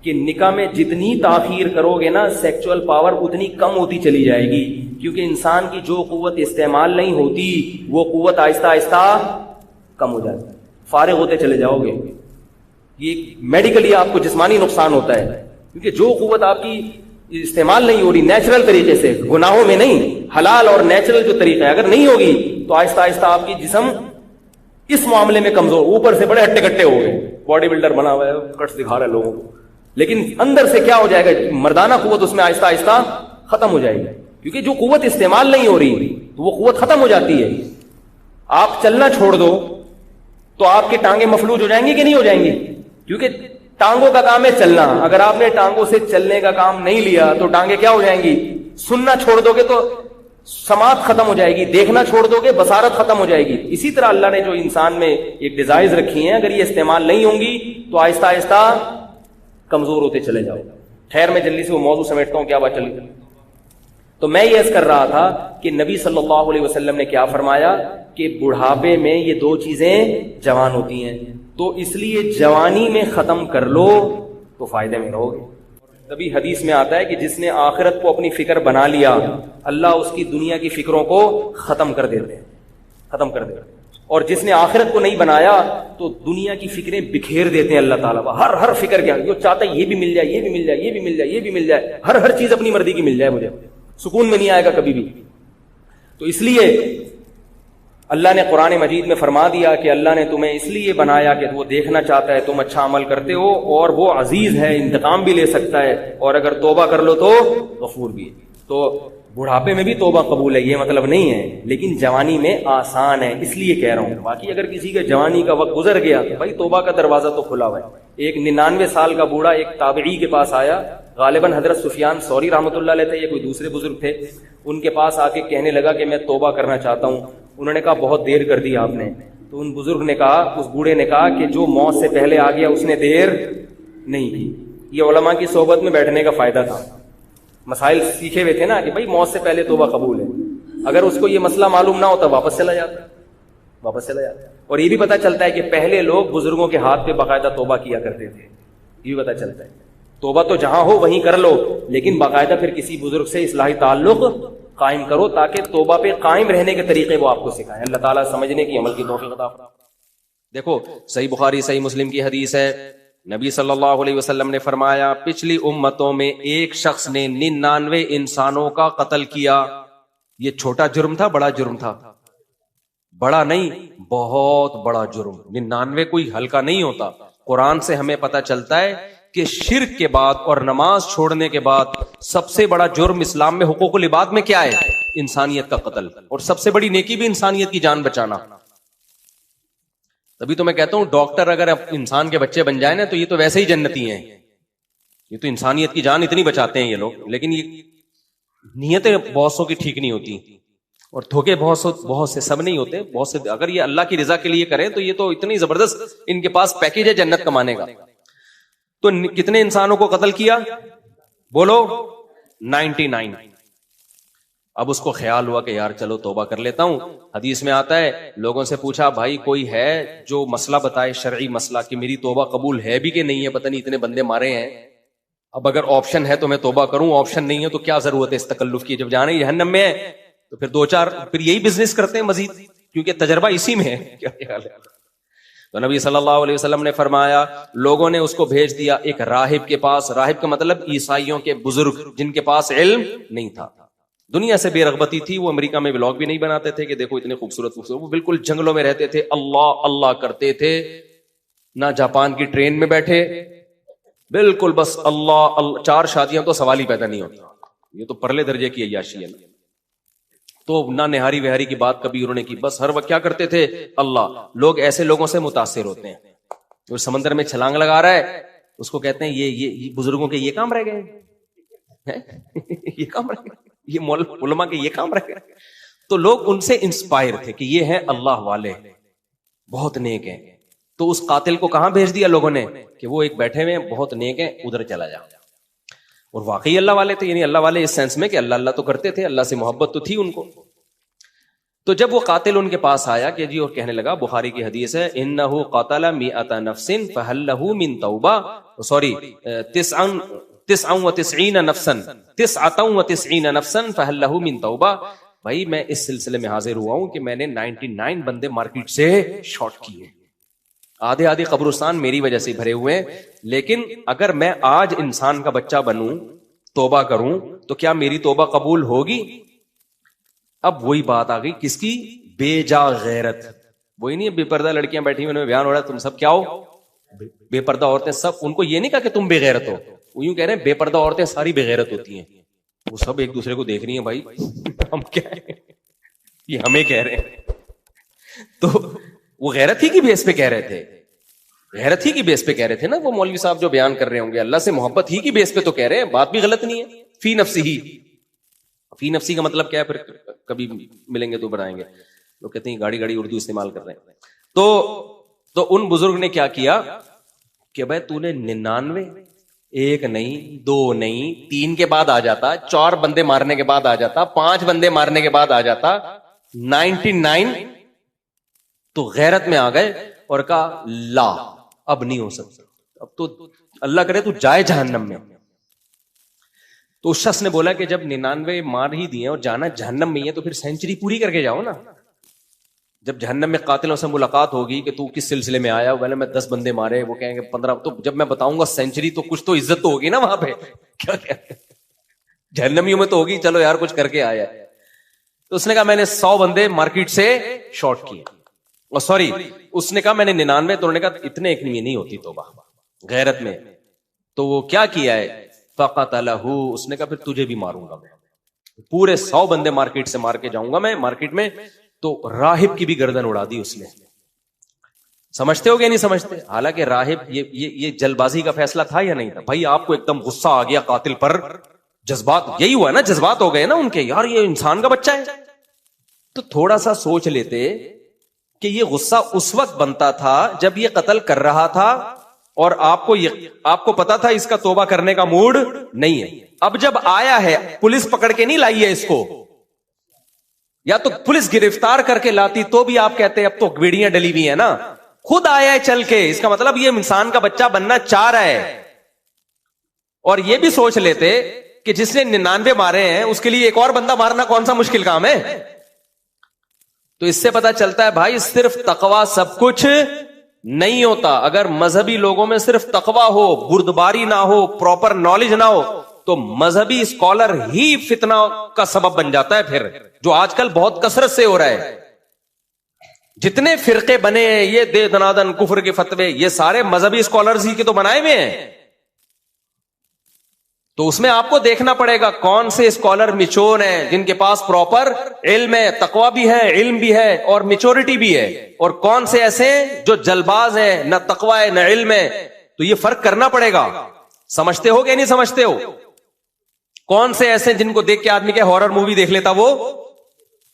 کہ نکاح میں جتنی تاخیر کرو گے نا سیکچول پاور اتنی کم ہوتی چلی جائے گی، کیونکہ انسان کی جو قوت استعمال نہیں ہوتی وہ قوت آہستہ آہستہ کم ہو جاتی ہے، فارغ ہوتے چلے جاؤ گے۔ یہ میڈیکلی آپ کو جسمانی نقصان ہوتا ہے، کیونکہ جو قوت آپ کی استعمال نہیں ہو رہی نیچرل طریقے سے، گناہوں میں نہیں، حلال اور نیچرل جو طریقہ ہے اگر نہیں ہوگی تو آہستہ آہستہ آپ کی جسم اس معاملے میں کمزور، اوپر سے بڑے ہٹے کٹے ہو گئے، باڈی بلڈر بنا ہوا ہے، کٹس دکھا رہا ہے لوگوں کو، لیکن اندر سے کیا ہو جائے گا، مردانہ قوت اس میں آہستہ آہستہ ختم ہو جائے گی، کیونکہ جو قوت استعمال نہیں ہو رہی تو وہ قوت ختم ہو جاتی ہے۔ آپ چلنا چھوڑ دو تو آپ کی ٹانگیں مفلوج ہو جائیں گی کہ نہیں ہو جائیں گی، کیونکہ ٹانگوں کا کام ہے چلنا، اگر آپ نے ٹانگوں سے چلنے کا کام نہیں لیا تو ٹانگیں کیا ہو جائیں گی، سننا چھوڑ دو گے تو سماعت ختم ہو جائے گی، دیکھنا چھوڑ دو گے بصارت ختم ہو جائے گی۔ اسی طرح اللہ نے جو انسان میں ایک ڈیزائرز رکھی ہیں اگر یہ استعمال نہیں ہوں گی تو آہستہ آہستہ کمزور ہوتے چلے جاؤ۔ خیر میں جلدی سے وہ موضوع سمیٹتا ہوں، کیا بات چلی، تو میں یہ عرض کر رہا تھا کہ نبی صلی اللہ علیہ وسلم نے کیا فرمایا کہ بڑھاپے میں یہ 2 چیزیں جوان ہوتی ہیں، تو اس لیے جوانی میں ختم کر لو تو فائدے میں رہو گے۔ تبھی حدیث میں آتا ہے کہ جس نے آخرت کو اپنی فکر بنا لیا اللہ اس کی دنیا کی فکروں کو ختم کر دیتے ہیں، ختم کر دیتے ہیں، اور جس نے آخرت کو نہیں بنایا تو دنیا کی فکریں بکھیر دیتے ہیں اللہ تعالیٰ، ہر فکر کیا جو چاہتا ہے یہ بھی مل جائے، یہ بھی مل جائے، یہ بھی مل جائے، یہ بھی مل جائے، ہر چیز اپنی مرضی کی مل جائے، مجھے سکون میں نہیں آئے گا کبھی بھی۔ تو اس لیے اللہ نے قرآن مجید میں فرما دیا کہ اللہ نے تمہیں اس لیے بنایا کہ وہ دیکھنا چاہتا ہے تم اچھا عمل کرتے ہو، اور وہ عزیز ہے، انتقام بھی لے سکتا ہے، اور اگر توبہ کر لو تو غفور بھی ہے۔ تو بڑھاپے میں بھی توبہ قبول ہے، یہ مطلب نہیں ہے، لیکن جوانی میں آسان ہے، اس لیے کہہ رہا ہوں۔ باقی اگر کسی کا جوانی کا وقت گزر گیا تو بھائی توبہ کا دروازہ تو کھلا ہوا ہے۔ ایک 99 سال کا بوڑھا ایک تابعی کے پاس آیا، غالباً حضرت سفیان ثوری رحمۃ اللہ علیہ تھے یا کوئی دوسرے بزرگ تھے، ان کے پاس آ کے کہنے لگا کہ میں توبہ کرنا چاہتا ہوں۔ انہوں نے کہا بہت دیر کر دی آپ نے، تو ان بزرگ نے کہا، اس بوڑھے نے کہا کہ جو موت سے پہلے آ گیا اس نے دیر نہیں کی۔ یہ علماء کی صحبت میں بیٹھنے کا فائدہ تھا، مسائل سیکھے ہوئے تھے نا کہ بھائی موت سے پہلے توبہ قبول ہے، اگر اس کو یہ مسئلہ معلوم نہ ہوتا واپس چلا جاتا۔ اور یہ بھی پتہ چلتا ہے کہ پہلے لوگ بزرگوں کے ہاتھ پہ باقاعدہ توبہ کیا کرتے تھے، یہ بھی پتہ چلتا ہے۔ توبہ تو جہاں ہو وہیں کر لو، لیکن باقاعدہ پھر کسی بزرگ سے اصلاحی تعلق قائم کرو تاکہ توبہ پہ قائم رہنے کے طریقے وہ آپ کو سکھائیں۔ اللہ تعالیٰ سمجھنے کی عمل کی توفیق عطا فرمائے۔ دیکھو صحیح بخاری صحیح مسلم کی حدیث ہے، نبی صلی اللہ علیہ وسلم نے فرمایا پچھلی امتوں میں ایک شخص نے 99 انسانوں کا قتل کیا۔ یہ چھوٹا جرم تھا بڑا جرم تھا؟ بڑا نہیں، بہت بڑا جرم۔ 99 کوئی ہلکا نہیں ہوتا۔ قرآن سے ہمیں پتہ چلتا ہے کہ شرک کے بعد اور نماز چھوڑنے کے بعد سب سے بڑا جرم اسلام میں حقوق العباد میں کیا ہے؟ انسانیت کا قتل، اور سب سے بڑی نیکی بھی انسانیت کی جان بچانا۔ تبھی تو میں کہتا ہوں ڈاکٹر اگر انسان کے بچے بن جائیں نا تو یہ تو ویسے ہی جنتی ہیں، یہ تو انسانیت کی جان اتنی بچاتے ہیں یہ لوگ، لیکن یہ نیتیں بہت سو کی ٹھیک نہیں ہوتی، اور دھوکے بہت سے سب نہیں ہوتے، بہت سے اگر یہ اللہ کی رضا کے لیے کریں تو یہ تو اتنی زبردست ان کے پاس پیکیج ہے جنت کمانے کا۔ تو کتنے انسانوں کو قتل کیا؟ بولو 99۔ اب اس کو خیال ہوا کہ یار چلو توبہ کر لیتا ہوں۔ حدیث میں آتا ہے لوگوں سے پوچھا بھائی کوئی ہے جو مسئلہ بتائے، شرعی مسئلہ کہ میری توبہ قبول ہے بھی کہ نہیں ہے، پتہ نہیں اتنے بندے مارے ہیں، اب اگر آپشن ہے تو میں توبہ کروں، آپشن نہیں ہے تو کیا ضرورت ہے اس تکلف کی، جب جانا ہی جہنم میں ہے تو پھر 2-4 پھر یہی بزنس کرتے ہیں مزید، کیونکہ تجربہ اسی میں ہے۔ کیا خیال ہے؟ تو نبی صلی اللہ علیہ وسلم نے فرمایا لوگوں نے اس کو بھیج دیا ایک راہب کے پاس۔ راہب کا مطلب عیسائیوں کے بزرگ جن کے پاس علم نہیں تھا، دنیا سے بے رغبتی تھی، وہ امریکہ میں ولاگ بھی نہیں بناتے تھے کہ دیکھو اتنے خوبصورت، وہ بالکل جنگلوں میں رہتے تھے، اللہ اللہ کرتے تھے، نہ جاپان کی ٹرین میں بیٹھے، بالکل بس اللہ اللہ، 4 شادیاں تو سوال ہی پیدا نہیں ہوتا، یہ تو پرلے درجے کی عیاشی ہے نا. تو نہ نہاری وہاری کی بات کبھی انہوں نے کی، بس ہر وقت کیا کرتے تھے اللہ. لوگ ایسے لوگوں سے متاثر ہوتے ہیں، جو سمندر میں چھلانگ لگا رہا ہے اس کو کہتے ہیں یہ بزرگوں کے یہ کام رہ گئے یہ کام رہ گئے، یہ علماء کے یہ کام رہ گئے. تو لوگ ان سے انسپائر تھے کہ یہ ہیں اللہ والے، بہت نیک ہیں. تو اس قاتل کو کہاں بھیج دیا لوگوں نے کہ وہ ایک بیٹھے ہوئے بہت نیک ہیں، ادھر چلا جا. اور واقعی اللہ والے تھے، یعنی اللہ والے اس سینس میں کہ اللہ اللہ تو کرتے تھے، اللہ سے محبت تو تھی ان کو. تو جب وہ قاتل ان کے پاس آیا کہ جی، اور کہنے لگا، بخاری کی حدیث ہے، انہ قتل 100 نفس فهل له من توبہ، سوری 99 نفسا 99 نفسا فهل له من توبہ. بھائی میں اس سلسلے میں حاضر ہوا ہوں کہ میں نے 99 بندے مارکیٹ سے شارٹ کیے، آدھے آدھے قبرستان میری وجہ سے بھرے ہوئے ہیں. لیکن اگر میں آج انسان کا بچہ بنوں، توبہ کروں، تو کیا میری توبہ قبول ہوگی؟ اب وہی بات آ گئی، کس کی؟ بے جا غیرت. وہی نہیں بے پردہ لڑکیاں بیٹھی ہوئی، بیان ہو رہا ہے تم سب کیا ہو؟ بے پردہ عورتیں. سب ان کو یہ نہیں کہا کہ تم بے غیرت ہو، وہ یوں کہہ رہے ہیں بے پردہ عورتیں ساری بے غیرت ہوتی ہیں. وہ سب ایک دوسرے کو دیکھ رہی ہیں، بھائی ہم کیا ہیں؟ یہ ہمیں کہہ رہے ہیں. تو وہ غیرت ہی کی بیس پہ کہہ رہے تھے، غیرت ہی کی بیس پہ کہہ رہے تھے نا وہ مولوی صاحب جو بیان کر رہے ہوں گے، اللہ سے محبت ہی کی بیس پہ تو کہہ رہے ہیں، بات بھی غلط نہیں ہے. فی نفسی ہی، فی نفسی کا مطلب کیا ہے؟ پھر کبھی ملیں گے تو بتائیں گے. لوگ کہتے ہیں گاڑی اردو استعمال کر رہے ہیں. تو ان بزرگ نے کیا کیا کہ بھائی تو نے 99، ایک نہیں، 2 نہیں، 3 کے بعد آ جاتا، 4 بندے مارنے کے بعد آ جاتا، 5 بندے مارنے کے بعد آ جاتا، 99. تو غیرت میں آ گئے اور کہا لا، اب نہیں ہو سکتا، اب تو اللہ کرے تو جائے جہنم میں. تو اس شخص نے بولا کہ جب 99 مار ہی دیے اور جانا جہنم میں ہی ہے تو پھر سینچری پوری کر کے جاؤ نا. جب جہنم میں قاتلوں سے ملاقات ہوگی کہ تو کس سلسلے میں آیا، میں نے 10 بندے مارے، وہ کہیں گے 15. تو جب میں بتاؤں گا سینچری، تو کچھ تو عزت تو ہوگی نا وہاں پہ. کیا جہنمیوں میں تو ہوگی، چلو یار کچھ کر کے آیا. تو اس نے کہا میں نے 100 بندے مارکیٹ سے شارٹ کیے، اور سوری اس نے کہا میں نے 99. تو انہوں نے کہا اتنے ایک نہیں ہوتی توبہ غیرت میں. تو وہ کیا کیا ہے؟ فقتلہ، اس نے کہا پھر تجھے بھی ماروں گا میں، پورے 100 بندے مارکیٹ سے مار کے جاؤں گا میں مارکیٹ میں. تو راہب کی بھی گردن اڑا دی اس نے. سمجھتے ہو گیا نہیں سمجھتے؟ حالانکہ راہب یہ جلد بازی کا فیصلہ تھا یا نہیں تھا؟ بھائی آپ کو ایک دم غصہ آ گیا قاتل پر، جذبات، یہی ہوا نا، جذبات ہو گئے نا ان کے، یار یہ انسان کا بچہ ہے. تو تھوڑا سا سوچ لیتے کہ یہ غصہ اس وقت بنتا تھا جب یہ قتل کر رہا تھا اور آپ کو پتا تھا اس کا توبہ کرنے کا موڈ نہیں ہے. اب جب آیا ہے، پولیس پکڑ کے نہیں لائی ہے اس کو، یا تو پولیس گرفتار کر کے لاتی تو بھی آپ کہتے اب تو ویڈیاں ڈلی ہوئی ہیں نا. خود آیا ہے چل کے، اس کا مطلب یہ انسان کا بچہ بننا چاہ رہا ہے. اور یہ بھی سوچ لیتے کہ جس نے 99 مارے ہیں اس کے لیے ایک اور بندہ مارنا کون سا مشکل کام ہے. تو اس سے پتا چلتا ہے بھائی صرف تقوی سب کچھ نہیں ہوتا. اگر مذہبی لوگوں میں صرف تقوی ہو، بردباری نہ ہو، پراپر نالج نہ ہو، تو مذہبی اسکالر ہی فتنہ کا سبب بن جاتا ہے. پھر جو آج کل بہت کثرت سے ہو رہا ہے، جتنے فرقے بنے ہیں، یہ دے دنادن کفر کے فتوے، یہ سارے مذہبی اسکالرز ہی کے تو بنائے ہوئے ہیں. تو اس میں آپ کو دیکھنا پڑے گا کون سے اسکالر میچور ہیں، جن کے پاس پراپر علم ہے، تقوی بھی ہے، علم بھی ہے اور میچورٹی بھی ہے، اور کون سے ایسے جو جلباز ہیں، نہ تقوی ہے نہ علم ہے. تو یہ فرق کرنا پڑے گا. سمجھتے ہو کہ نہیں سمجھتے ہو؟ کون سے ایسے جن کو دیکھ کے آدمی کے ہارر مووی دیکھ لیتا وہ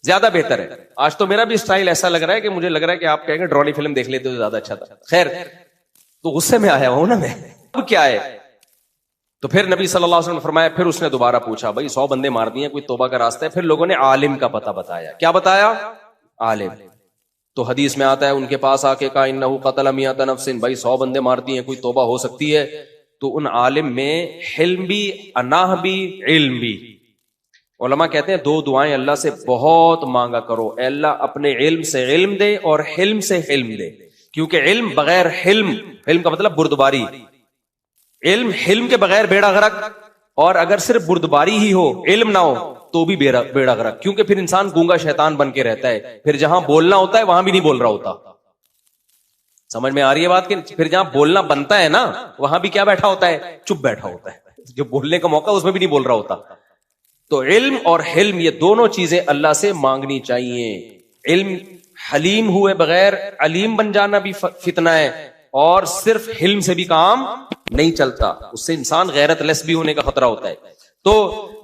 زیادہ بہتر ہے. آج تو میرا بھی اسٹائل ایسا لگ رہا ہے کہ مجھے لگ رہا ہے کہ آپ کہیں گے ڈرانی فلم دیکھ لیتے تو زیادہ اچھا تھا. خیر، تو غصے میں آیا ہوں نا میں. اب کیا ہے؟ تو پھر نبی صلی اللہ علیہ وسلم نے فرمایا، پھر اس نے دوبارہ پوچھا بھائی 100 بندے مار دیے، کوئی توبہ کا راستہ ہے؟ پھر لوگوں نے عالم کا پتہ بتایا. کیا بتایا؟ عالم. تو حدیث میں آتا ہے ان کے پاس آ کے کہا انہو قتل 100 نفس، بھائی 100 بندے مار دیے، کوئی توبہ ہو سکتی ہے؟ تو ان عالم میں حلم بھی، اناہ بھی، علم بھی. علماء کہتے ہیں 2 دعائیں اللہ سے بہت مانگا کرو، اے اللہ اپنے علم سے علم دے اور حلم سے حلم دے. کیونکہ علم بغیر حلم کا مطلب بردباری، حلم کے بغیر بیڑا غرق، اور اگر صرف بردباری ہی ہو، علم نہ ہو تو بھی بیڑا غرق. کیونکہ پھر انسان گونگا شیطان بن کے رہتا ہے، پھر جہاں بولنا ہوتا ہے وہاں بھی نہیں بول رہا ہوتا. سمجھ میں آ رہی ہے بات کہ پھر جہاں بولنا بنتا ہے نا وہاں بھی کیا بیٹھا ہوتا ہے؟ چپ بیٹھا ہوتا ہے. جو بولنے کا موقع اس میں بھی نہیں بول رہا ہوتا. تو علم اور حلم یہ دونوں چیزیں اللہ سے مانگنی چاہیے. علم حلیم ہوئے بغیر علیم بن جانا بھی فتنہ ہے, اور صرف حلم سے بھی کام نہیں چلتا, اس سے انسان غیرت لیس بھی ہونے کا خطرہ ہوتا ہے. تو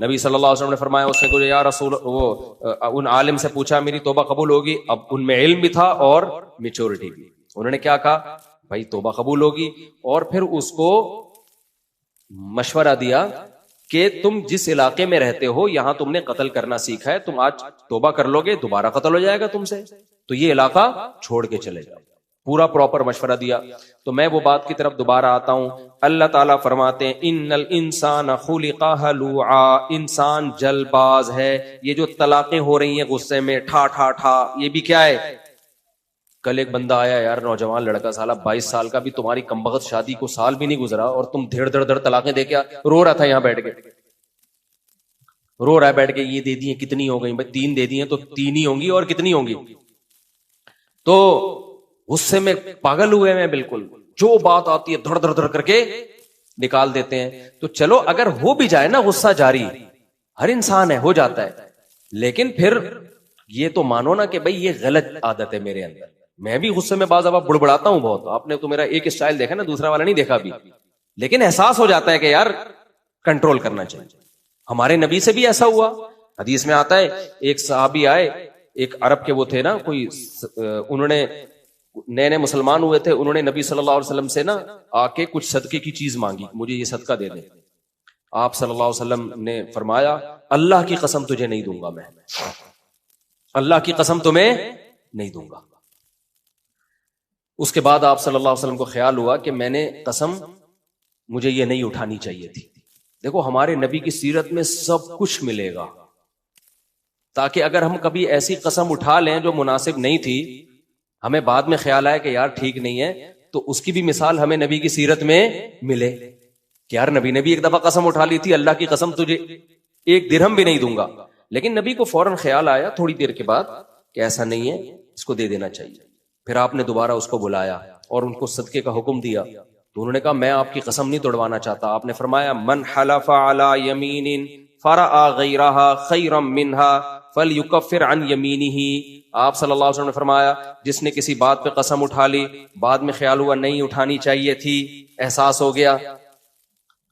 نبی صلی اللہ علیہ وسلم نے فرمایا, اس نے کہا یا رسول, وہ ان عالم سے پوچھا میری توبہ قبول ہوگی؟ اب ان میں علم بھی تھا اور میچورٹی بھی. انہوں نے کیا کہا, بھائی توبہ قبول ہوگی, اور پھر اس کو مشورہ دیا کہ تم جس علاقے میں رہتے ہو یہاں تم نے قتل کرنا سیکھا ہے, تم آج توبہ کر لو گے دوبارہ قتل ہو جائے گا تم سے, تو یہ علاقہ چھوڑ کے چلے جاؤ. پورا پراپر مشورہ دیا. تو میں وہ بات کی طرف دوبارہ آتا ہوں. اللہ تعالیٰ فرماتے ہیں ان الانسان خلق ہلوعا, انسان جل باز ہے. یہ جو طلاقیں ہو رہی ہیں غصے میں ٹھا ٹھا ٹھا, یہ بھی کیا ہے؟ کل ایک بندہ آیا یار, نوجوان لڑکا, سالہ 22 سال کا, بھی تمہاری کمبخت شادی کو سال بھی نہیں گزرا اور تم دھڑ دھڑ دھڑ طلاقیں دے کے رو رہا تھا یہاں بیٹھ کے, رو رہا ہے بیٹھ کے, یہ دے دی ہیں کتنی ہو گئی؟ بھائی 3 دے دی ہیں تو 3 ہی ہوں گی, اور کتنی ہوں گی؟ تو غصے میں پاگل ہوئے میں بالکل, جو بات آتی ہے دھڑ دھڑ دھڑ کر کے نکال دیتے ہیں. تو چلو اگر ہو بھی جائے نا غصہ جاری, ہر انسان ہے, ہو جاتا ہے, لیکن پھر یہ تو مانو نا کہ بھئی یہ غلط عادت ہے میرے اندر. میں بھی غصے میں بعض دفعہ بڑبڑاتا ہوں بہت, آپ نے تو میرا ایک اسٹائل دیکھا نا, دوسرا والا نہیں دیکھا بھی, لیکن احساس ہو جاتا ہے کہ یار کنٹرول کرنا چاہیے. ہمارے نبی سے بھی ایسا ہوا. حدیث میں آتا ہے ایک صحابی آئے, ایک عرب کے وہ تھے نا کوئی, انہوں نے نئے نئے مسلمان ہوئے تھے, انہوں نے نبی صلی اللہ علیہ وسلم سے نا آ کے کچھ صدقے کی چیز مانگی, مجھے یہ صدقہ دے دیں. آپ صلی اللہ علیہ وسلم نے فرمایا اللہ کی قسم تجھے نہیں دوں گا, میں اللہ کی قسم تمہیں نہیں دوں گا. اس کے بعد آپ صلی اللہ علیہ وسلم کو خیال ہوا کہ میں نے قسم مجھے یہ نہیں اٹھانی چاہیے تھی. دیکھو ہمارے نبی کی سیرت میں سب کچھ ملے گا, تاکہ اگر ہم کبھی ایسی قسم اٹھا لیں جو مناسب نہیں تھی, ہمیں بعد میں خیال آئے کہ یار ٹھیک نہیں ہے, تو اس کی بھی مثال ہمیں نبی کی سیرت میں ملے کہ یار نبی نے بھی ایک دفعہ قسم اٹھا لی تھی, اللہ کی قسم تجھے 1 درہم بھی نہیں دوں گا, لیکن نبی کو فوراً خیال آیا تھوڑی دیر کے بعد کہ ایسا نہیں ہے, اس کو دے دینا چاہیے. پھر آپ نے دوبارہ اس کو بلایا اور ان کو صدقے کا حکم دیا. تو انہوں نے کہا میں آپ کی قسم نہیں توڑوانا چاہتا. آپ نے فرمایا من حلف علی یمین فرأى غیرها خیرا منها فلیکفر عن یمینہ. آپ صلی اللہ علیہ وسلم نے فرمایا جس نے کسی بات پہ قسم اٹھا لی, بعد میں خیال ہوا نہیں اٹھانی چاہیے تھی, احساس ہو گیا,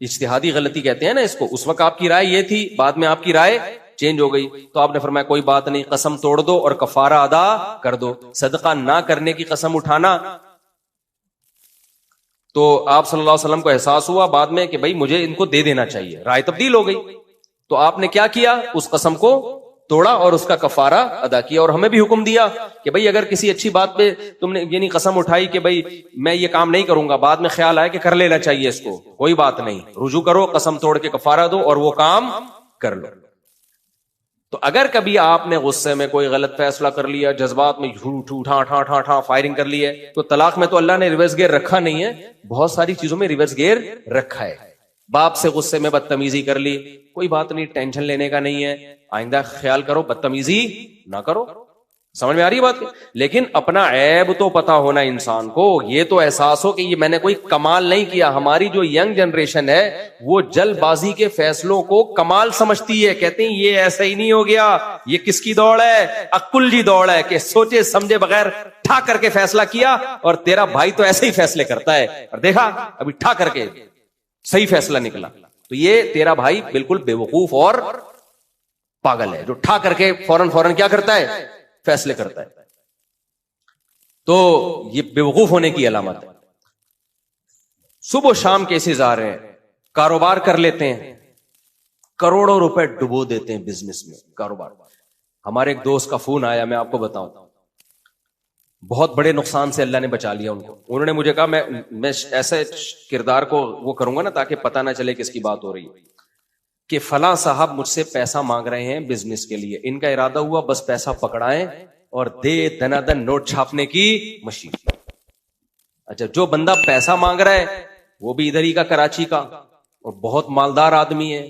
اجتہادی غلطی کہتے ہیں نا اس کو, اس وقت آپ کی رائے یہ تھی, بعد میں آپ کی رائے چینج ہو گئی, تو آپ نے فرمایا کوئی بات نہیں, قسم توڑ دو اور کفارہ ادا کر دو. صدقہ نہ کرنے کی قسم اٹھانا, تو آپ صلی اللہ علیہ وسلم کو احساس ہوا بعد میں کہ بھائی مجھے ان کو دے دینا چاہیے, رائے تبدیل ہو گئی. تو آپ نے کیا کیا, اس قسم کو توڑا اور اس کا کفارہ ادا کیا. اور ہمیں بھی حکم دیا کہ بھئی اگر کسی اچھی بات پہ تم نے یعنی قسم اٹھائی کہ بھئی میں یہ کام نہیں کروں گا, بعد میں خیال آئے کہ کر لینا چاہیے اس کو, کوئی بات نہیں, رجوع کرو, قسم توڑ کے کفارہ دو اور وہ کام کر لو. تو اگر کبھی آپ نے غصے میں کوئی غلط فیصلہ کر لیا, جذبات میں ٹھا ٹھا ٹھا ٹھا فائرنگ کر لی ہے, تو طلاق میں تو اللہ نے ریورس گیئر رکھا نہیں ہے, بہت ساری چیزوں میں ریورس گیئر رکھا ہے. باپ سے غصے میں بدتمیزی کر لی, کوئی بات نہیں, ٹینشن لینے کا نہیں ہے, آئندہ خیال کرو بدتمیزی نہ کرو. سمجھ میں آ رہی ہے بات؟ لیکن اپنا عیب تو پتا ہونا انسان کو, یہ تو احساس ہو کہ یہ میں نے کوئی کمال نہیں کیا. ہماری جو ینگ جنریشن ہے وہ جلد بازی کے فیصلوں کو کمال سمجھتی ہے, کہتے ہیں یہ ایسا ہی نہیں ہو گیا, یہ کس کی دوڑ ہے, عقل کی دوڑ ہے, کہ سوچے سمجھے بغیر ٹھا کر کے فیصلہ کیا, اور تیرا بھائی تو ایسے ہی فیصلے کرتا ہے, اور دیکھا ابھی ٹھا کر کے صحیح فیصلہ نکلا. تو یہ تیرا بھائی بالکل بے وقوف اور پاگل ہے جو ٹھا کر کے فوراً کیا کرتا ہے, فیصلے کرتا ہے. تو یہ بے وقوف ہونے کی علامت ہے. صبح و شام کیسز آ رہے ہیں, کاروبار کر لیتے ہیں, کروڑوں روپے ڈبو دیتے ہیں بزنس میں, کاروبار. ہمارے ایک دوست کا فون آیا, میں آپ کو بتاؤں, بہت بڑے نقصان سے اللہ نے بچا لیا ان کو. انہوں نے مجھے کہا میں ایسے کردار کو وہ کروں گا نا تاکہ پتہ نہ چلے کس کی بات ہو رہی ہے, کہ فلاں صاحب مجھ سے پیسہ مانگ رہے ہیں بزنس کے لیے, ان کا ارادہ ہوا بس پیسہ پکڑائیں اور دے دنا دن نوٹ چھاپنے کی مشین. اچھا, جو بندہ پیسہ مانگ رہا ہے وہ بھی ادھر ہی کا, کراچی کا, اور بہت مالدار آدمی ہے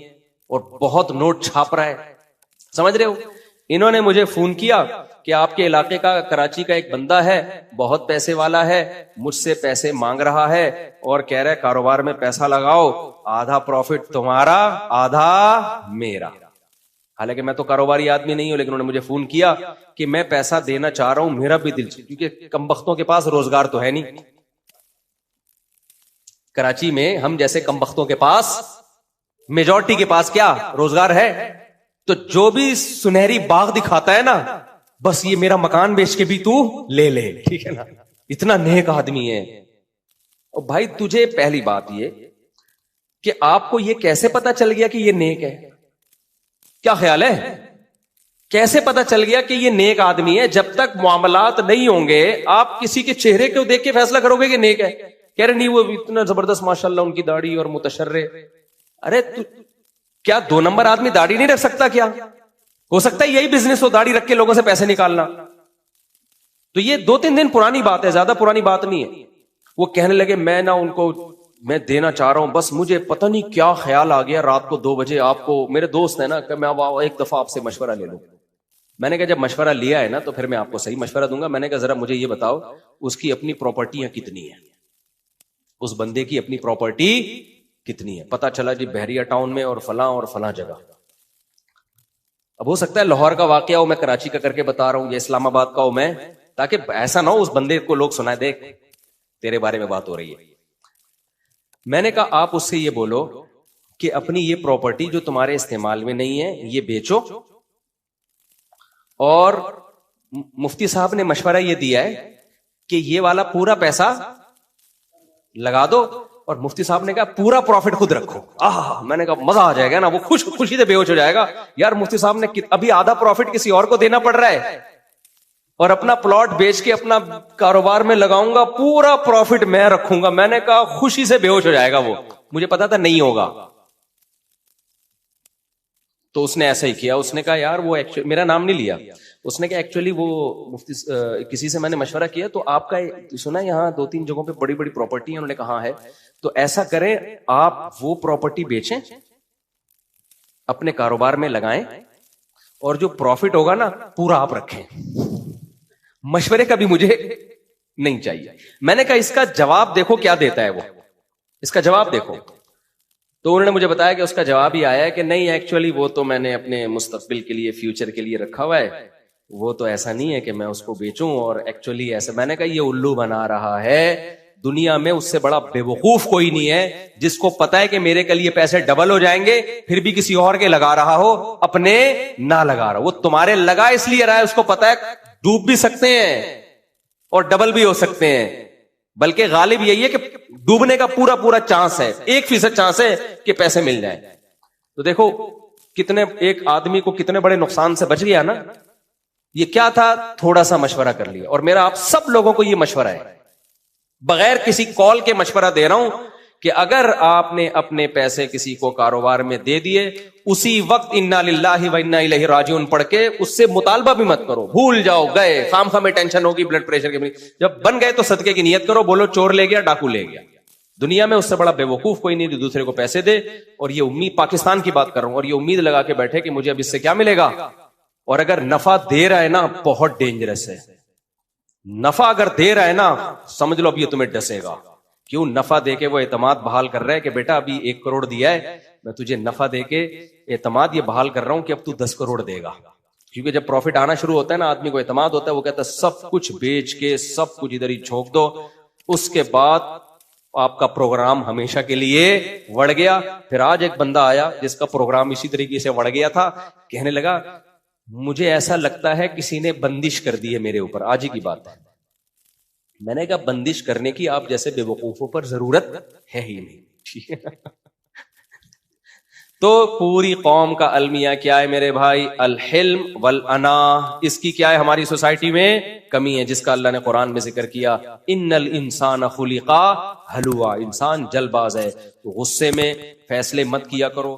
اور بہت نوٹ چھاپ رہا ہے, سمجھ رہے ہو. انہوں نے مجھے فون کیا کہ آپ کے علاقے کا کراچی کا ایک بندہ ہے, بہت پیسے والا ہے, مجھ سے پیسے مانگ رہا ہے اور کہہ رہا ہے کاروبار میں پیسہ لگاؤ, آدھا پروفٹ تمہارا آدھا میرا. حالانکہ میں تو کاروباری آدمی نہیں ہوں, لیکن انہوں نے مجھے فون کیا کہ میں پیسہ دینا چاہ رہا ہوں, میرا بھی دل, کیونکہ کمبختوں کے پاس روزگار تو ہے نہیں. کراچی میں ہم جیسے کمبختوں کے پاس, میجورٹی کے پاس کیا روزگار ہے؟ تو جو بھی سنہری باغ دکھاتا ہے نا, بس یہ میرا مکان بیچ کے بھی تو لے لے, ٹھیک ہے نا, اتنا نیک آدمی ہے. اور بھائی تجھے پہلی بات یہ کہ آپ کو یہ کیسے پتا چل گیا کہ یہ نیک ہے؟ کیا خیال ہے کیسے پتا چل گیا کہ یہ نیک آدمی ہے؟ جب تک معاملات نہیں ہوں گے آپ کسی کے چہرے کو دیکھ کے فیصلہ کرو گے کہ نیک ہے. کہہ رہے نہیں وہ اتنا زبردست ماشاءاللہ ان کی داڑھی اور متشرع. ارے کیا 2 نمبر آدمی داڑھی نہیں رکھ سکتا؟ کیا ہو سکتا ہے یہی بزنس ہو, داڑھی رکھ کے لوگوں سے پیسے نکالنا؟ تو یہ 2-3 دن پرانی بات ہے, زیادہ پرانی بات نہیں ہے. وہ کہنے لگے میں نا ان کو میں دینا چاہ رہا ہوں, بس مجھے پتہ نہیں کیا خیال آ گیا رات کو 2 بجے آپ کو, میرے دوست ہیں نا, کہ میں ایک دفعہ آپ سے مشورہ لے لوں. میں نے کہا جب مشورہ لیا ہے نا تو پھر میں آپ کو صحیح مشورہ دوں گا. میں نے کہا ذرا مجھے یہ بتاؤ اس کی اپنی پراپرٹیاں کتنی ہیں, اس بندے کی اپنی پراپرٹی کتنی ہے؟ پتا چلا جی بحریہ ٹاؤن میں اور فلاں جگہ. اب ہو سکتا ہے لاہور کا واقعہ ہو, میں کراچی کا کر کے بتا رہا ہوں, یا اسلام آباد کا ہو میں, تاکہ ایسا نہ ہو اس بندے کو لوگ سنائے دیکھ تیرے بارے میں بات ہو رہی ہے. میں نے کہا آپ اس سے یہ بولو کہ اپنی یہ پراپرٹی جو تمہارے استعمال میں نہیں ہے یہ بیچو, اور مفتی صاحب نے مشورہ یہ دیا ہے کہ یہ والا پورا پیسہ لگا دو, اور مفتی صاحب نے کہا پورا پروفٹ خود رکھو. میں نے کہا مزہ آ جائے گا نا, وہ خوشی سے بے ہوش ہو جائے گا. یار مفتی صاحب نے ابھی آدھا پروفٹ کسی اور کو دینا پڑ رہا ہے, اور اپنا پلاٹ بیچ کے اپنا کاروبار میں لگاؤں گا, پورا پروفٹ میں رکھوں گا. میں نے کہا خوشی سے بے ہوش ہو جائے گا وہ, مجھے پتا تھا نہیں ہوگا. تو اس نے ایسا ہی کیا, اس نے کہا یار وہ میرا نام نہیں لیا, اس نے کہا ایکچولی وہ مفتی کسی سے میں نے مشورہ کیا تو آپ کا سنا یہاں 2-3 جگہوں پہ بڑی بڑی پراپرٹی ہیں. انہوں نے کہا ہے تو ایسا کریں آپ وہ پراپرٹی بیچیں, اپنے کاروبار میں لگائیں, اور جو پروفٹ ہوگا نا پورا آپ رکھیں. مشورے کا بھی مجھے نہیں چاہیے. میں نے کہا اس کا جواب دیکھو کیا دیتا ہے وہ, اس کا جواب دیکھو. تو انہوں نے مجھے بتایا کہ اس کا جواب ہی آیا ہے کہ نہیں ایکچولی وہ تو میں نے اپنے مستقبل کے لیے, فیوچر کے لیے رکھا ہوا ہے, وہ تو ایسا نہیں ہے کہ میں اس کو بیچوں, اور ایکچولی ایسا. میں نے کہا یہ الو بنا رہا ہے, دنیا میں اس سے بڑا بے وقوف کوئی نہیں ہے جس کو پتا ہے کہ میرے کے لیے پیسے ڈبل ہو جائیں گے پھر بھی کسی اور کے لگا رہا ہو, اپنے نہ لگا رہا. وہ تمہارے لگا اس لیے رہا ہے, اس کو پتا ہے ڈوب بھی سکتے ہیں اور ڈبل بھی ہو سکتے ہیں, بلکہ غالب یہی ہے کہ ڈوبنے کا پورا چانس ہے, 1% چانس ہے کہ پیسے مل جائیں. تو دیکھو کتنے ایک آدمی کو کتنے بڑے نقصان سے بچ گیا نا. یہ کیا تھا, تھوڑا سا مشورہ کر لیا. اور میرا آپ سب لوگوں کو یہ مشورہ ہے, بغیر کسی کال کے مشورہ دے رہا ہوں کہ اگر آپ نے اپنے پیسے کسی کو کاروبار میں دے دیے, اسی وقت انا للہ و انا الیہ راجعون پڑھ کے اس سے مطالبہ بھی مت کرو, بھول جاؤ, گئے, خام خام میں ٹینشن ہوگی بلڈ پریشر کی. جب بن گئے تو صدقے کی نیت کرو, بولو چور لے گیا, ڈاکو لے گیا. دنیا میں اس سے بڑا بے وقوف کوئی نہیں جو دوسرے کو پیسے دے, اور یہ امید, پاکستان کی بات کر رہا ہوں, اور یہ امید لگا کے بیٹھے کہ مجھے اب اس سے کیا ملے گا. اور اگر نفع دے رہا ہے نا بہت ڈینجرس ہے. نفع اگر دے رہا ہے نا سمجھ لو اب یہ تمہیں ڈسے گا. کیوں؟ نفع دے کے وہ اعتماد بحال کر رہا ہے کہ بیٹا ابھی 1 کروڑ دیا ہے, میں تجھے نفع دے کے اعتماد یہ بحال کر رہا ہوں کہ اب تو 10 کروڑ دے گا. کیونکہ جب پروفٹ آنا شروع ہوتا ہے نا آدمی کو اعتماد ہوتا ہے, وہ کہتا ہے سب کچھ بیچ کے سب کچھ ادھر ہی جھونک دو, اس کے بعد آپ کا پروگرام ہمیشہ کے لیے وڑ گیا. پھر آج ایک بندہ آیا جس کا پروگرام اسی طریقے سے وڑ گیا تھا, کہنے لگا مجھے ایسا لگتا ہے کسی نے بندش کر دی ہے میرے اوپر. آج ہی کی بات ہے. میں نے کہا بندش کرنے کی آپ جیسے بے وقوفوں پر ضرورت ہے ہی نہیں, ٹھیک ہے. تو پوری قوم کا المیہ کیا ہے میرے بھائی؟ الحلم والانا. اس کی کیا ہے ہماری سوسائٹی میں کمی ہے, جس کا اللہ نے قرآن میں ذکر کیا, ان الانسان خلق ہلوعا, انسان جلد باز ہے. تو غصے میں فیصلے مت کیا کرو,